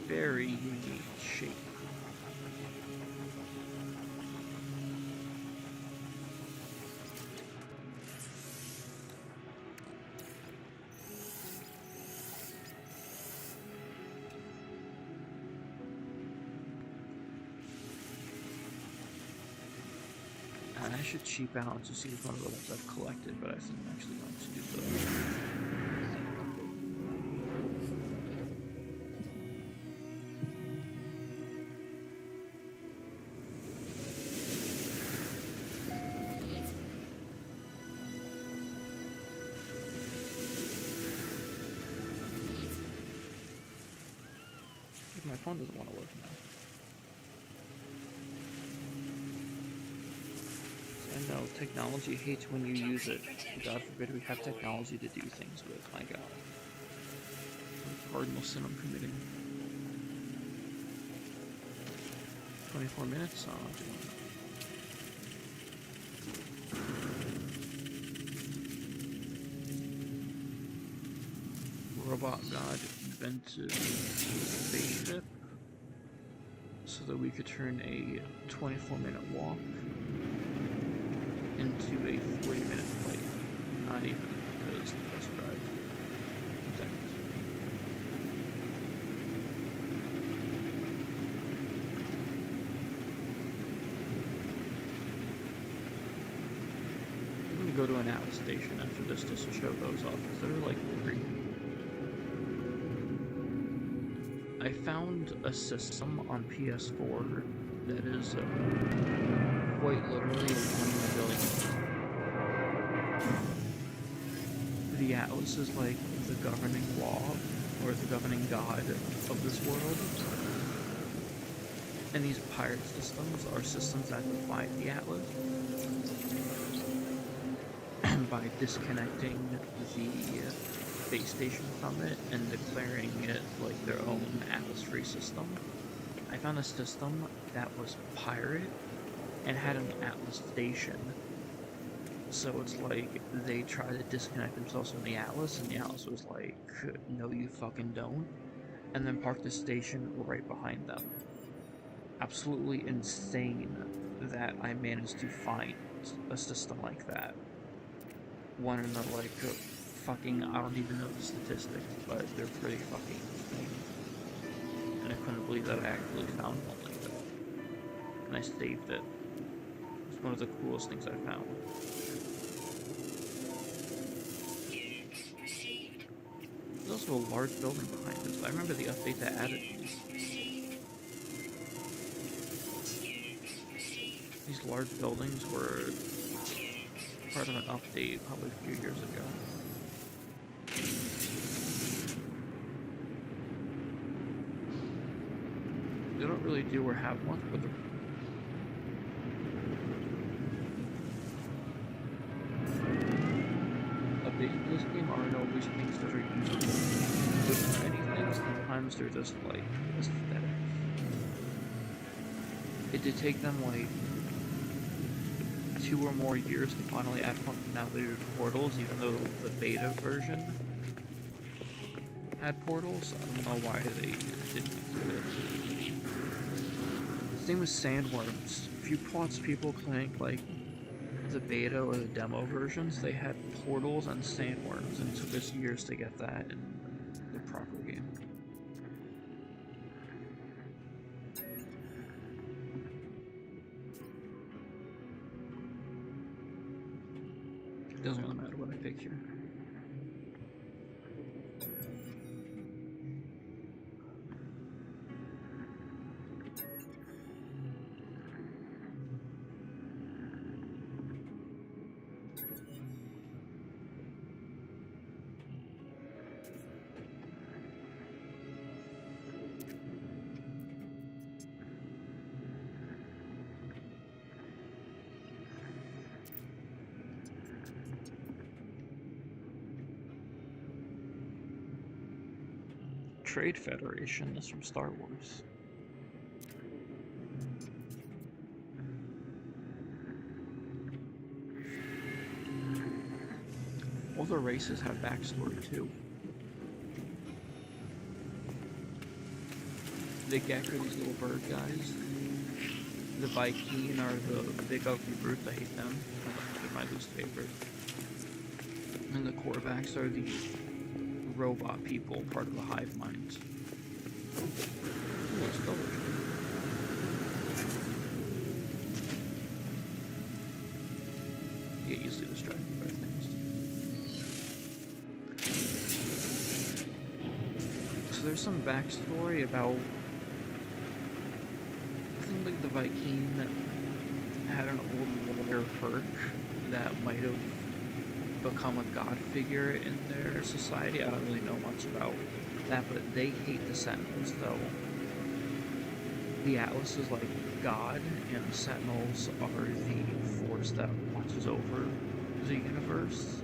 very unique shape. And I should cheap out to see if one of the ones I've collected, but I think I'm actually going to do the... because my phone doesn't want to work now. I know technology hates when you use it. God forbid we have technology to do things with. My God. What cardinal sin I'm committing. 24 minutes? Oh, Robot God invented a spaceship so that we could turn a 24-minute walk into a 40-minute flight. Not even, because the bus drive. I'm gonna go to an Atlas station after this just to show those off, because they're like free. I found a system on PS4 that is quite literally one in a billion. The Atlas is like the governing law, or the governing god of this world. And these pirate systems are systems that defy the Atlas by disconnecting the base station from it and declaring it like their own Atlas-free system. I found a system that was pirate and had an Atlas station. So it's like they try to disconnect themselves from the Atlas, and the Atlas was like, no you fucking don't, and then parked the station right behind them. Absolutely insane that I managed to find a system like that. One in the like fucking, I don't even know the statistics, but they're pretty fucking insane. And I couldn't believe that I actually found one like that. And I saved it. It's one of the coolest things I found. There's also a large building behind us. I remember the update that added these. These large buildings were part of an update probably a few years ago. They don't really do or have much, but they're updates to this game aren't always things that are useful. With many things, sometimes they're just like aesthetic. It did take them like 2 or more years to finally add functionality to portals, even though the beta version had portals. I don't know why they didn't include it. Same with sandworms. If you watch people playing like the beta or the demo versions, they had portals and sandworms, and it took us years to get that in the proper game. It doesn't really matter what I pick here. Trade Federation is from Star Wars. All the races have backstory too. The Gek are these little bird guys. The Viking are the big ugly brutes. I hate them. They're my least favorite. And the Korvax are the robot people, part of the hive mind. Ooh, it's colors. You get easily distracted by things. So there's some backstory about, I think like the Viking had an old warrior Herc that might have become a god figure in their society. I don't really know much about that, but they hate the Sentinels, though the Atlas is like God, and the Sentinels are the force that watches over the universe.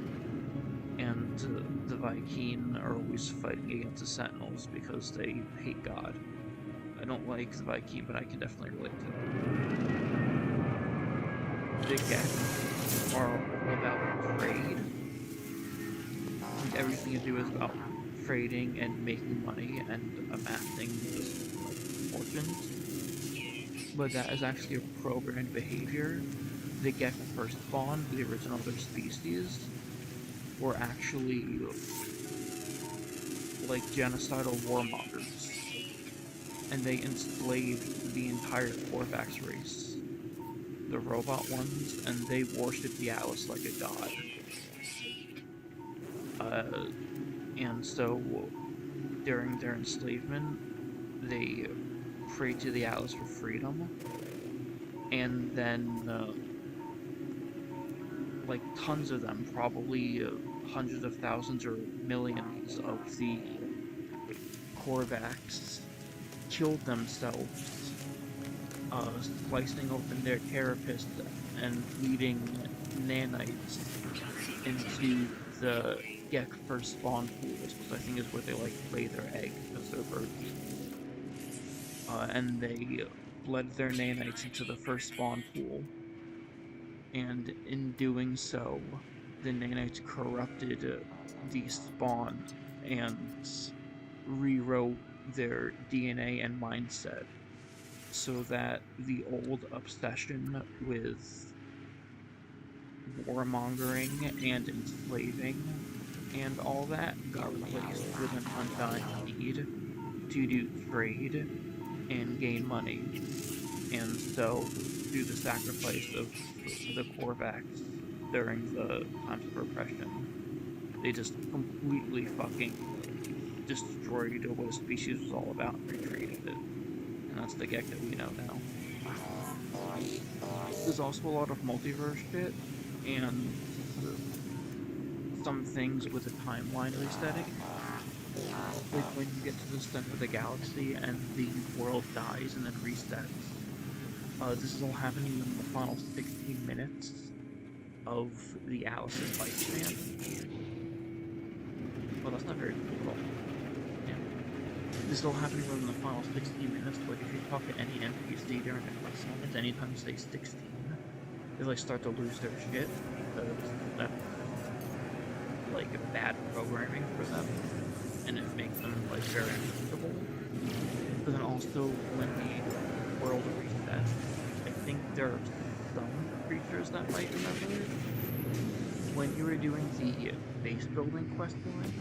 And the Vy'keen are always fighting against the Sentinels because they hate God. I don't like the Vy'keen, but I can definitely relate to them. The Geth are all about trade, and everything you do is about trading and making money and amassing just like fortunes. But that is actually a programmed behavior. The Geth first spawn, the original of their species, were actually like genocidal warmongers, and they enslaved the entire Corvax race, the robot ones, and they worshipped the Atlas like a god. And so during their enslavement, they prayed to the Atlas for freedom, and then like tons of them, probably hundreds of thousands or millions of the Corvax killed themselves, slicing open their carapace and leading nanites into the Gek first spawn pools, which I think is where they like lay their eggs because they're virgins. And they bled their nanites into the first spawn pool, and in doing so, the nanites corrupted the spawn and rewrote their DNA and mindset so that the old obsession with warmongering and enslaving and all that got replaced with an undying need to do trade and gain money. And so, through the sacrifice of the Korvax during the times of oppression, they just completely fucking destroyed what a species was all about and recreated it. And that's the Gek that we know now. There's also a lot of multiverse shit, and some things with a timeline resetting. Like when you get to the center of the galaxy and the world dies and then resets. This is all happening in the final 16 minutes of the Atlas's lifespan. Well, that's not very cool at all. Yeah. This is all happening within the final 16 minutes. Like, if you talk to any NPC during a quest moment, anytime you say 16, they like start to lose their shit because that's like bad programming for them, and it makes them like very uncomfortable. But then also when the world resets, I think there are some creatures that might remember when you were doing the base building quest line,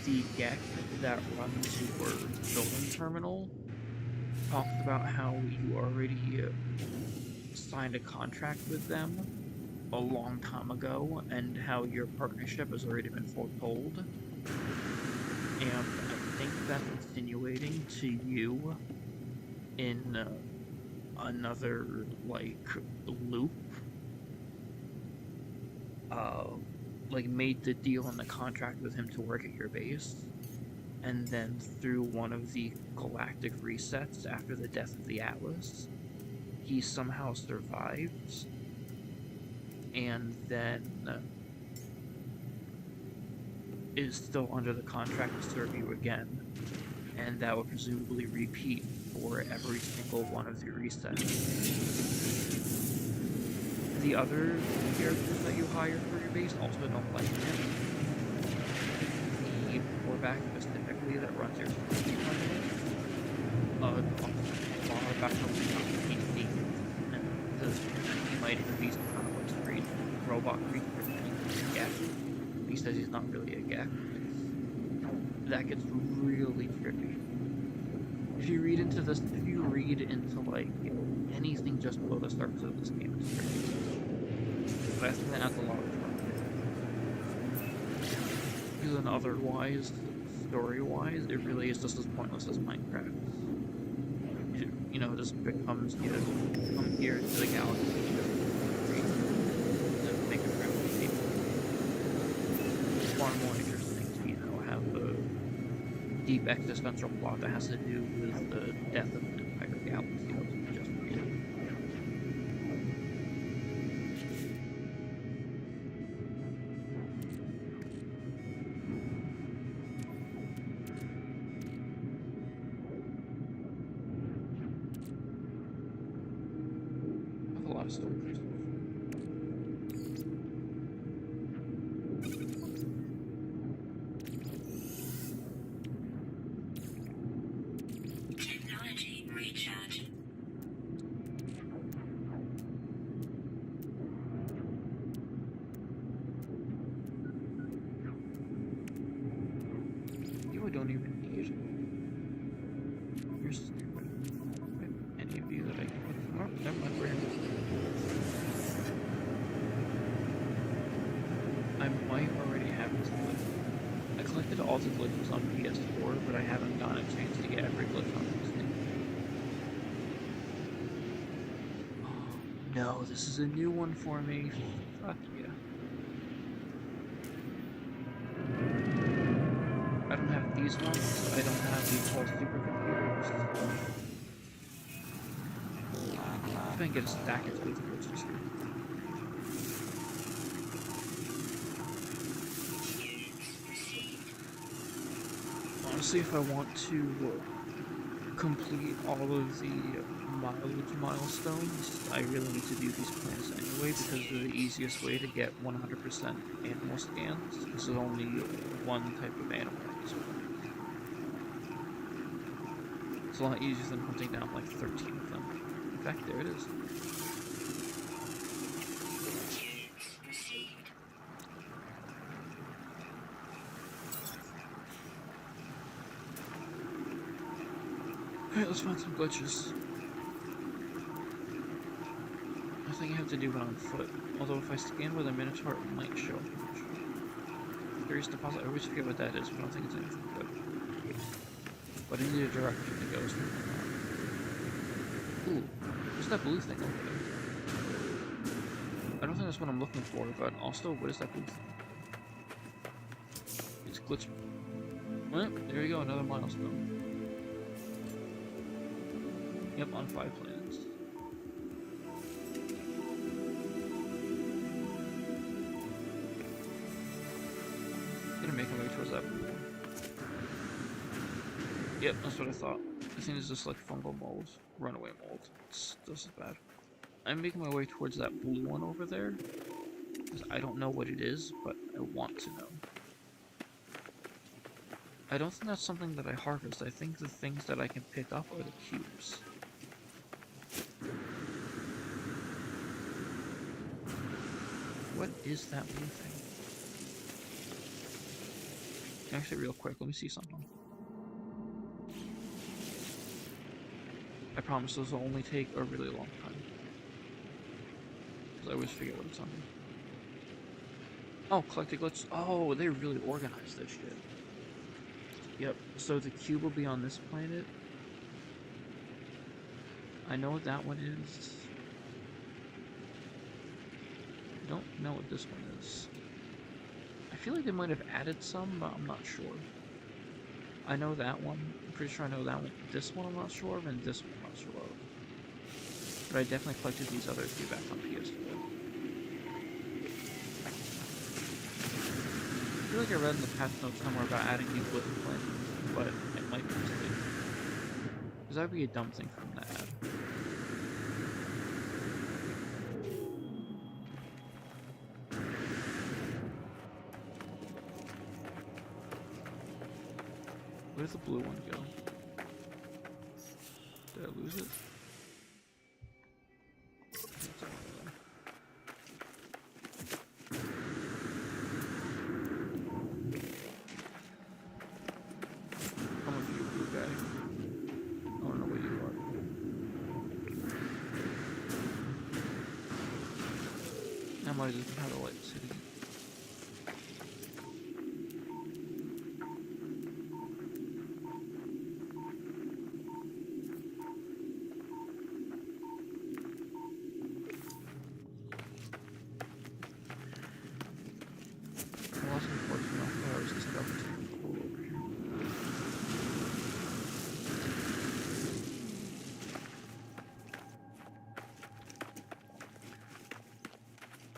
the Gek that runs your building terminal talks about how you already signed a contract with them a long time ago and how your partnership has already been foretold. And I think that's insinuating to you in another, like, loop. Like, made the deal and the contract with him to work at your base, and then through one of the galactic resets after the death of the Atlas, he somehow survived, and then is still under the contract to serve you again, and that would presumably repeat for every single one of the resets. The other characters that you hire for your base also don't like him. The Korvax specifically that runs your security company talks a lot about how we not PC, and he might even be some kind of like strange robot creature pretending to be a Gek. He says he's not really a Gek. That gets really tricky. If you read into like anything just below the surface of this game, it's tricky. But I think that adds a lot of fun. Because then otherwise, story-wise, it really is just as pointless as Minecraft. It just becomes, you come here to the galaxy and make a friendly team. It's far more interesting to, have a deep existential plot that has to do with the death of an entire galaxy that was just beginning. I have a lot of storage and stuff. Technology recharge. You I don't even need. Here's any of you that I can put. Oh, never mind, we're here. I might already have this glitch. I collected all the glitches on PS4, but I haven't gotten a chance to get every glitch on this thing. Oh, no, this is a new one for me. Fuck yeah. I don't have these ones. I don't have these whole supercomputers. I'm gonna get a stack of these glitches here. Honestly, if I want to complete all of the mileage milestones, I really need to do these plans anyway because they're the easiest way to get 100% animal scans. This is only one type of animal in this one. It's a lot easier than hunting down like 13 of them. In fact, there it is. Alright, let's find some glitches. I think I have to do it on foot. Although if I scan with a Minotaur, it might show. Curious deposit. I always forget what that is, but I don't think it's anything good. But I need a direction to go. Ooh, what's that blue thing over there? I don't think that's what I'm looking for, but also, what is that blue thing? It's glitch. Well, there you go, another milestone. Yep, on 5 planets. Gonna make my way towards that blue one. Yep, that's what I thought. I think it's just like fungal mold, runaway mold. This is bad. I'm making my way towards that blue one over there. Because I don't know what it is, but I want to know. I don't think that's something that I harvest. I think the things that I can pick up are the cubes. What is that blue thing? Actually, real quick, let me see something. I promise this will only take a really long time. Because I always forget what it's under. Oh, collect a glitch. Oh, they really organized this shit. Yep, so the cube will be on this planet. I know what that one is. I don't know what this one is. I feel like they might have added some, but I'm not sure. I know that one. I'm pretty sure I know that one. This one I'm not sure of, and this one I'm not sure of. But I definitely collected these other two back on PS4. I feel like I read in the patch notes somewhere about adding new glitch plans, but it might be mistaken. Because that would be a dumb thing for them to add. Where did the blue one go? Did I lose it? It's over there. Come with you, blue guy. I don't know what you are. I might just have a light city.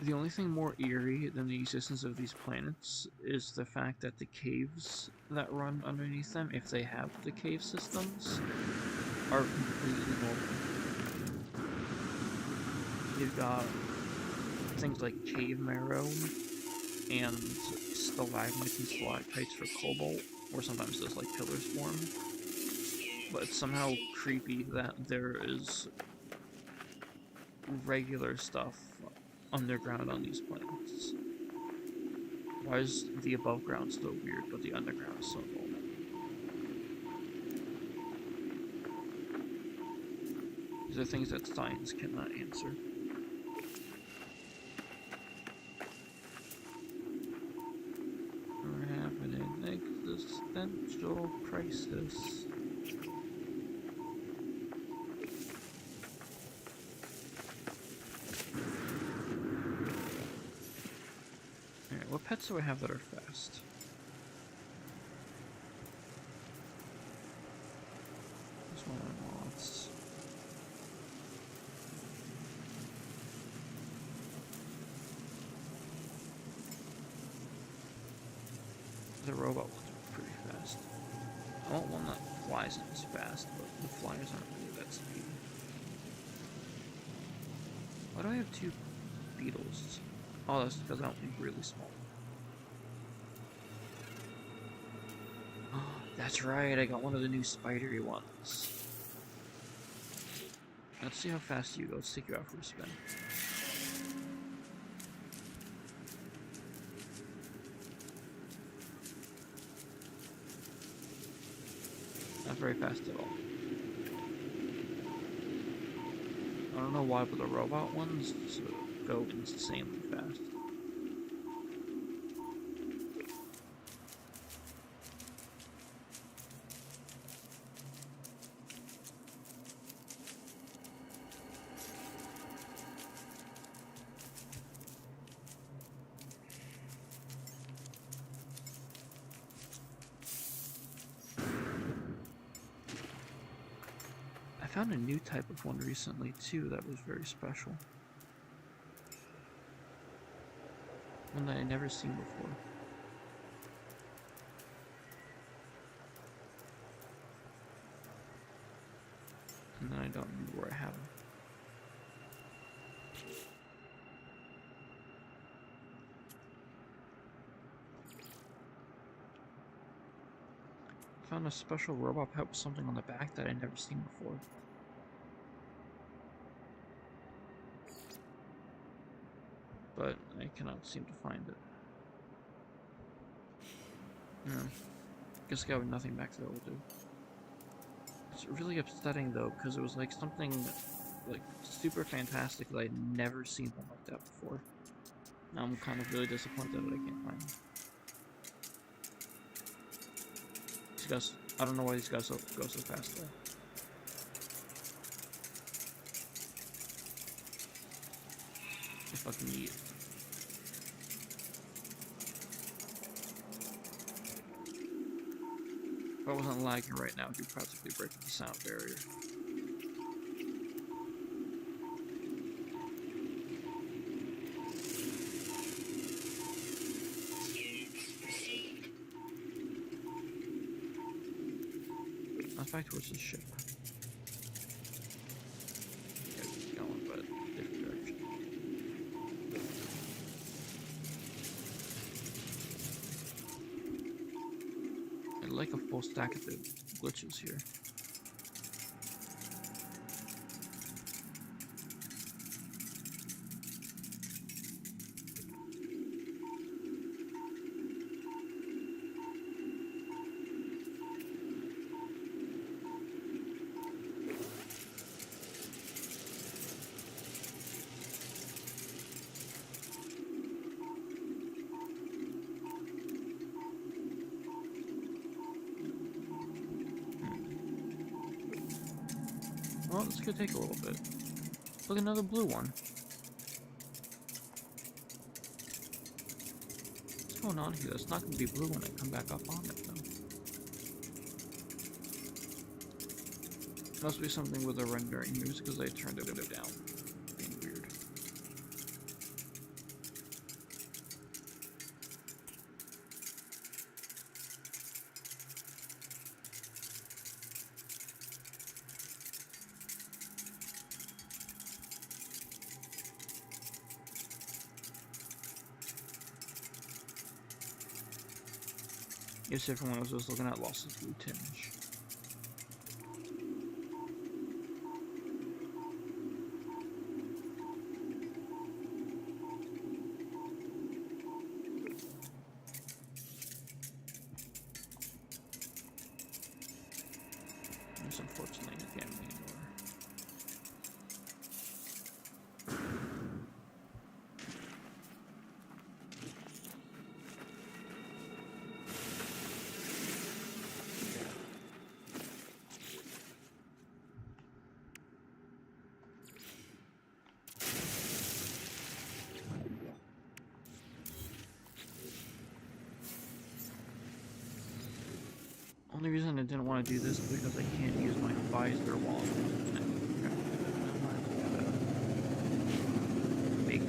The only thing more eerie than the existence of these planets is the fact that the caves that run underneath them, if they have the cave systems, are completely normal. You've got things like cave marrow and stalagmites and stalactites for cobalt, or sometimes those like pillars form. But it's somehow creepy that there is regular stuff underground on these planets. Why is the above ground so weird, but the underground is so normal? These are things that science cannot answer. We're having an existential crisis. Alright, what pets do I have that are fast? There's one of my moths. The robot one's pretty fast. I want one that flies as fast, but the flyers aren't really that speedy. Why do I have two beetles? Oh, that's because I want really small. That's right, I got one of the new spidery ones. Let's see how fast you go. Let's take you out for a spin. Not very fast at all. I don't know why, but the robot ones go insanely fast. I found a new type of one recently too that was very special. One that I'd never seen before. And then I don't remember where I have them. I found a special robot pet with something on the back that I'd never seen before. But I cannot seem to find it. Yeah. Guess I got nothing back there will do. It's really upsetting though, because it was like something like super fantastic that I'd never seen one like that before. Now I'm kind of really disappointed that I can't find them. These guys, I don't know why these guys go so fast though. If I can eat. If I wasn't lagging right now, you'd practically break the sound barrier. Let's back towards the ship. Yeah, keep going, but different direction. I'd like a full stack of the glitches here. Well, this could take a little bit. Look, another blue one. What's going on here? That's not going to be blue when I come back up on it, though. Must be something with the rendering. Maybe it's because I turned it down. Being weird. Yes, everyone was just looking at Lost of Blue Tinge. It's unfortunately a game anymore. Only reason I didn't want to do this is because I can't use my visor while I'm using it. Make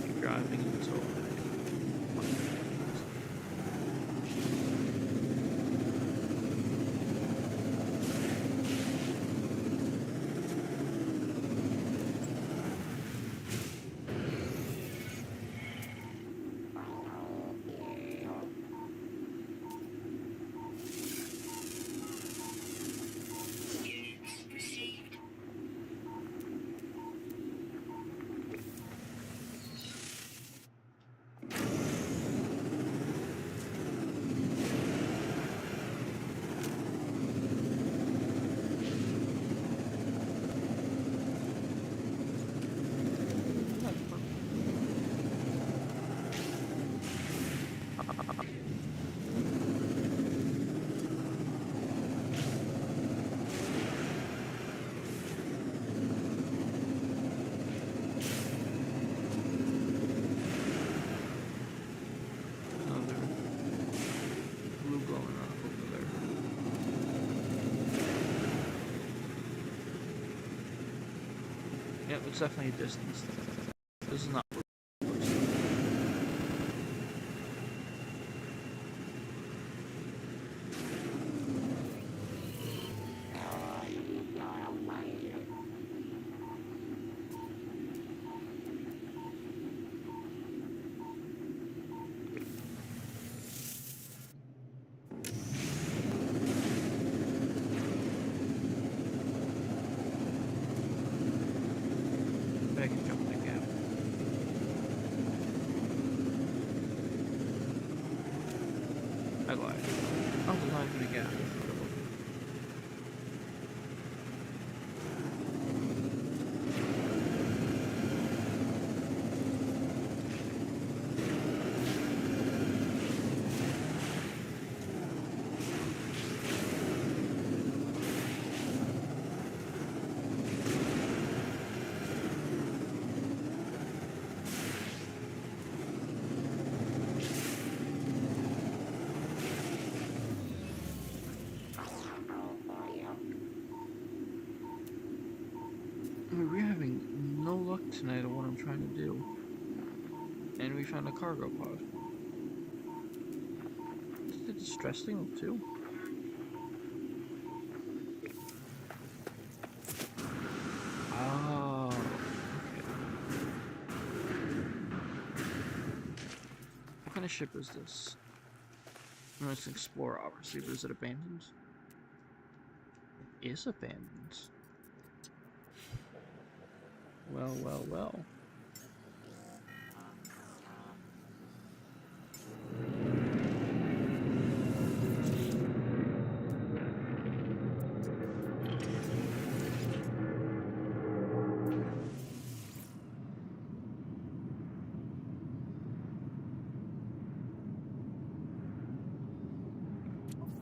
keep driving until Units received. another blue going on over there. Yep, it's definitely a distance thing. This is not I can jump the gap. I lied. Oh, there's not even a gap. We're having no luck tonight at what I'm trying to do. And we found a cargo pod. Is it distressing too? Oh, okay. What kind of ship is this? Let's explore, obviously, but is it abandoned? It is abandoned. Well, well, well.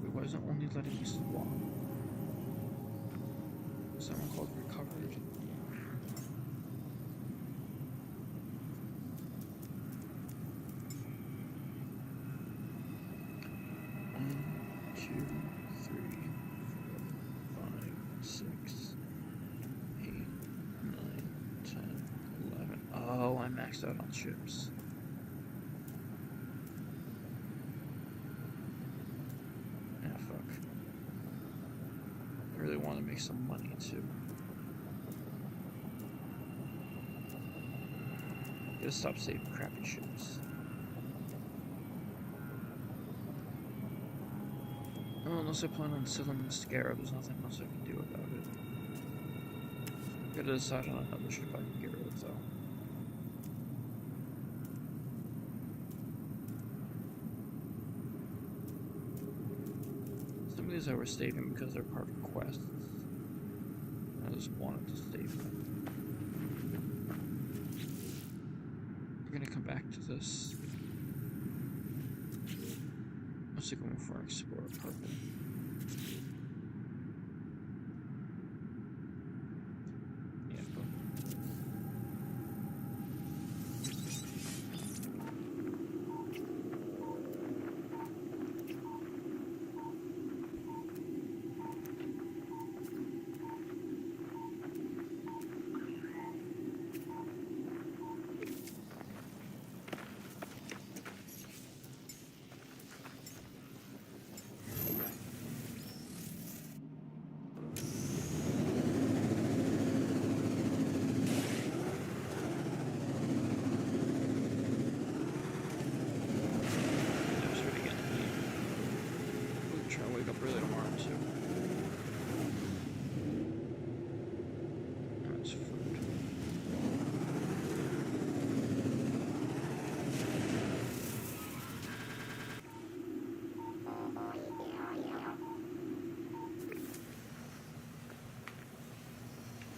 Wait, why is it only letting me swap? Is that one called recovered? One, two, three, 4, 5, 6, 8, 9, 10, 11. Oh, I maxed out on ships. Ah, fuck. I really want to make some money too. Gotta stop saving crappy ships. Well, unless I plan on selling the Scarab, there's nothing else I can do about it. Gotta decide on another ship I can get rid of, though. Some of these I was saving because they're part of quests. I just wanted to save them. We're gonna come back to this. I'm also going for an Explorer Purple. Yeah, but really tomorrow too. That's food.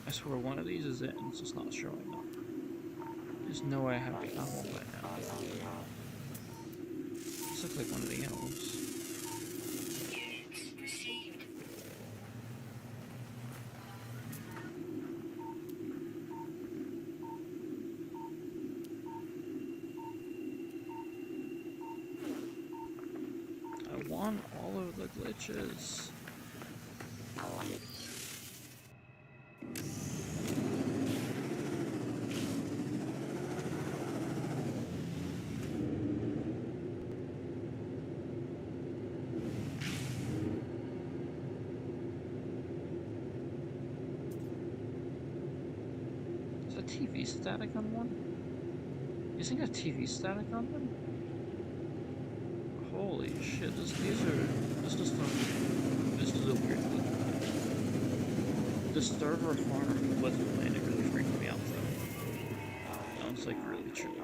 I swear one of these is it and it's just not showing up. There's no way I have the animal by now. This looks like one of the animals. I want all of the glitches. Is that TV static on one? You think that TV static on them? Holy shit, this is a weird loop. The server farm wasn't playing, it really freaked me out though. Sounds like really trippy.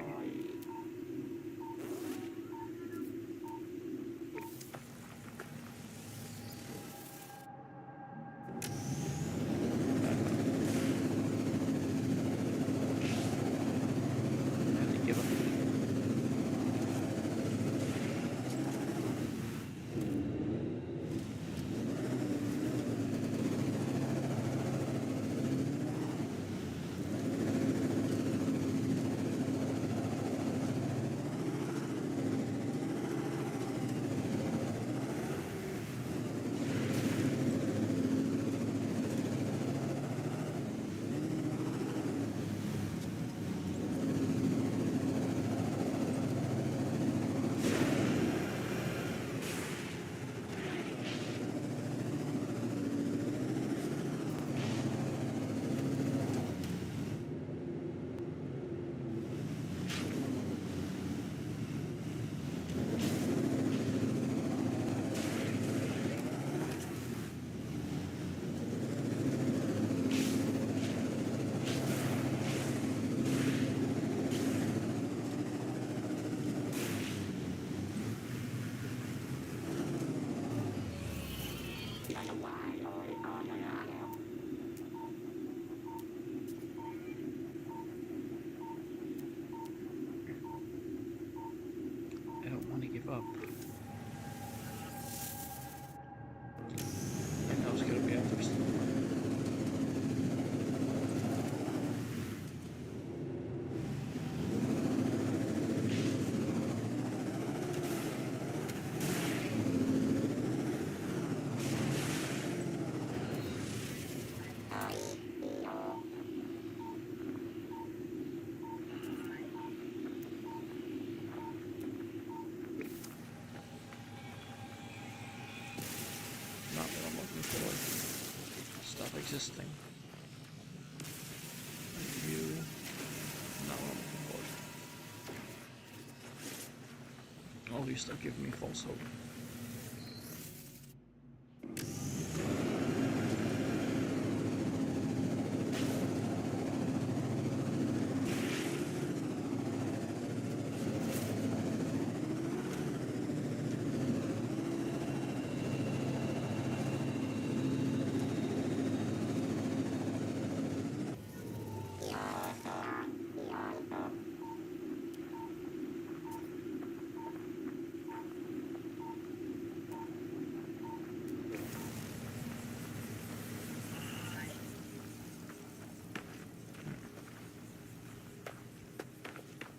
Up. I know it's gonna be after somewhere. Stop existing. You. Not what I'm looking for. At least they'll give me false hope.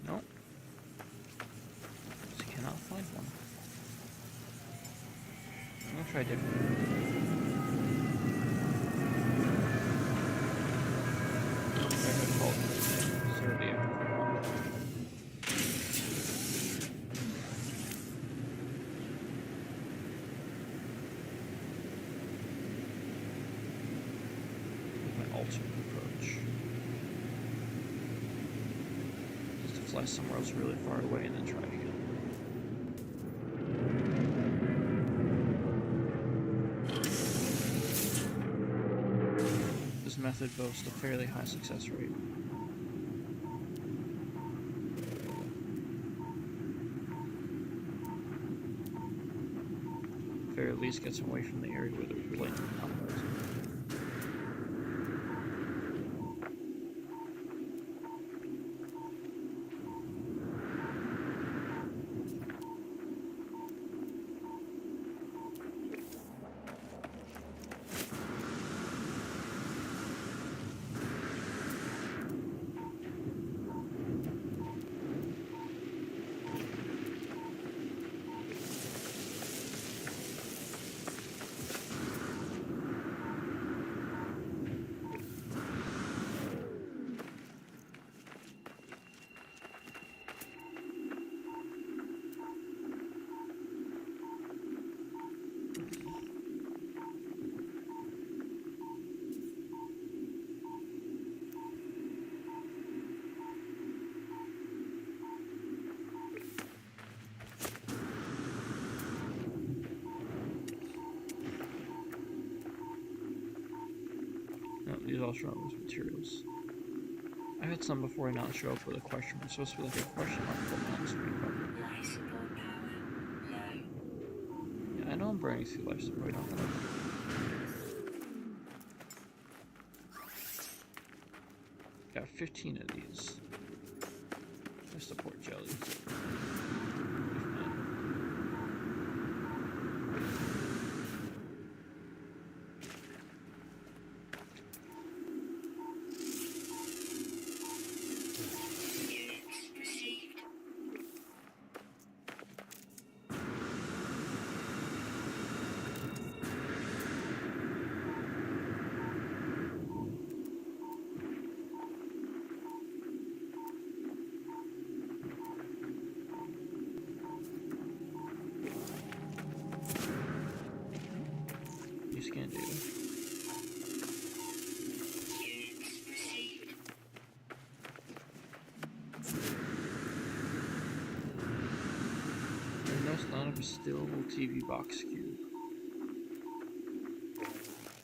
Nope. Just cannot find one. I'm gonna try different. Approach. Just to fly somewhere else really far away and then try again. This method boasts a fairly high success rate. Fair at least gets away from the area where there's blatant combos. These all show up as materials. I had some before not show up with a question mark. It's supposed to be like a question mark on the screen. Life support power low. Yeah, I know I'm burning through life support. Got 15 of these. I support jellies. Scan data. I noticed none of a still TV box cube.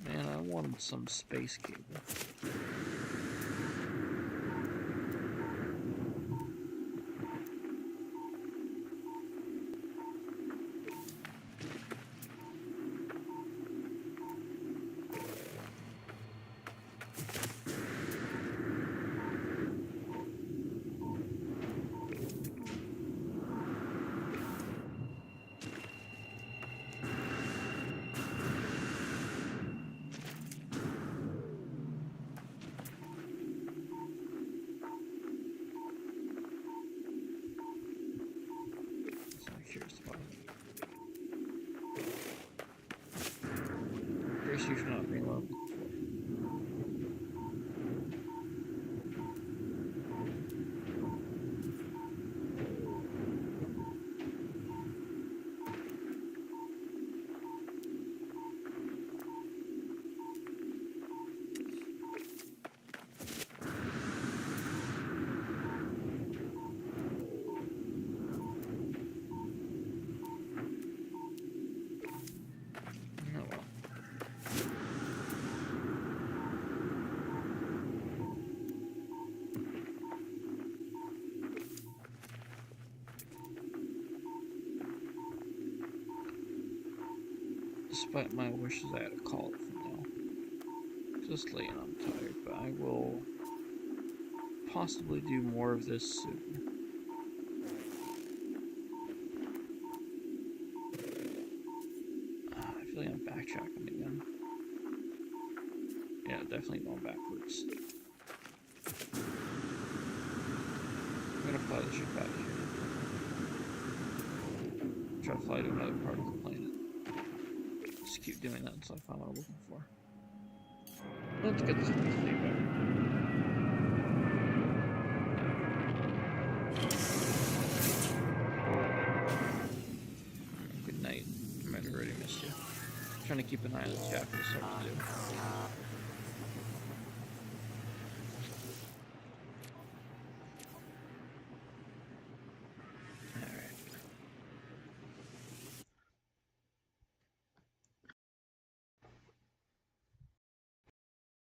Man, I wanted some space cable. Despite my wishes, I had to call it for now. Just laying, I'm tired, but I will possibly do more of this soon. I feel like I'm backtracking again. Yeah, definitely going backwards. I'm gonna fly the ship out of here. Try to fly to another part of the planet. Just keep doing that until I find what I'm looking for. Let's get this feedback. Good night. I might have already missed you. I'm trying to keep an eye on the chat for stuff to do.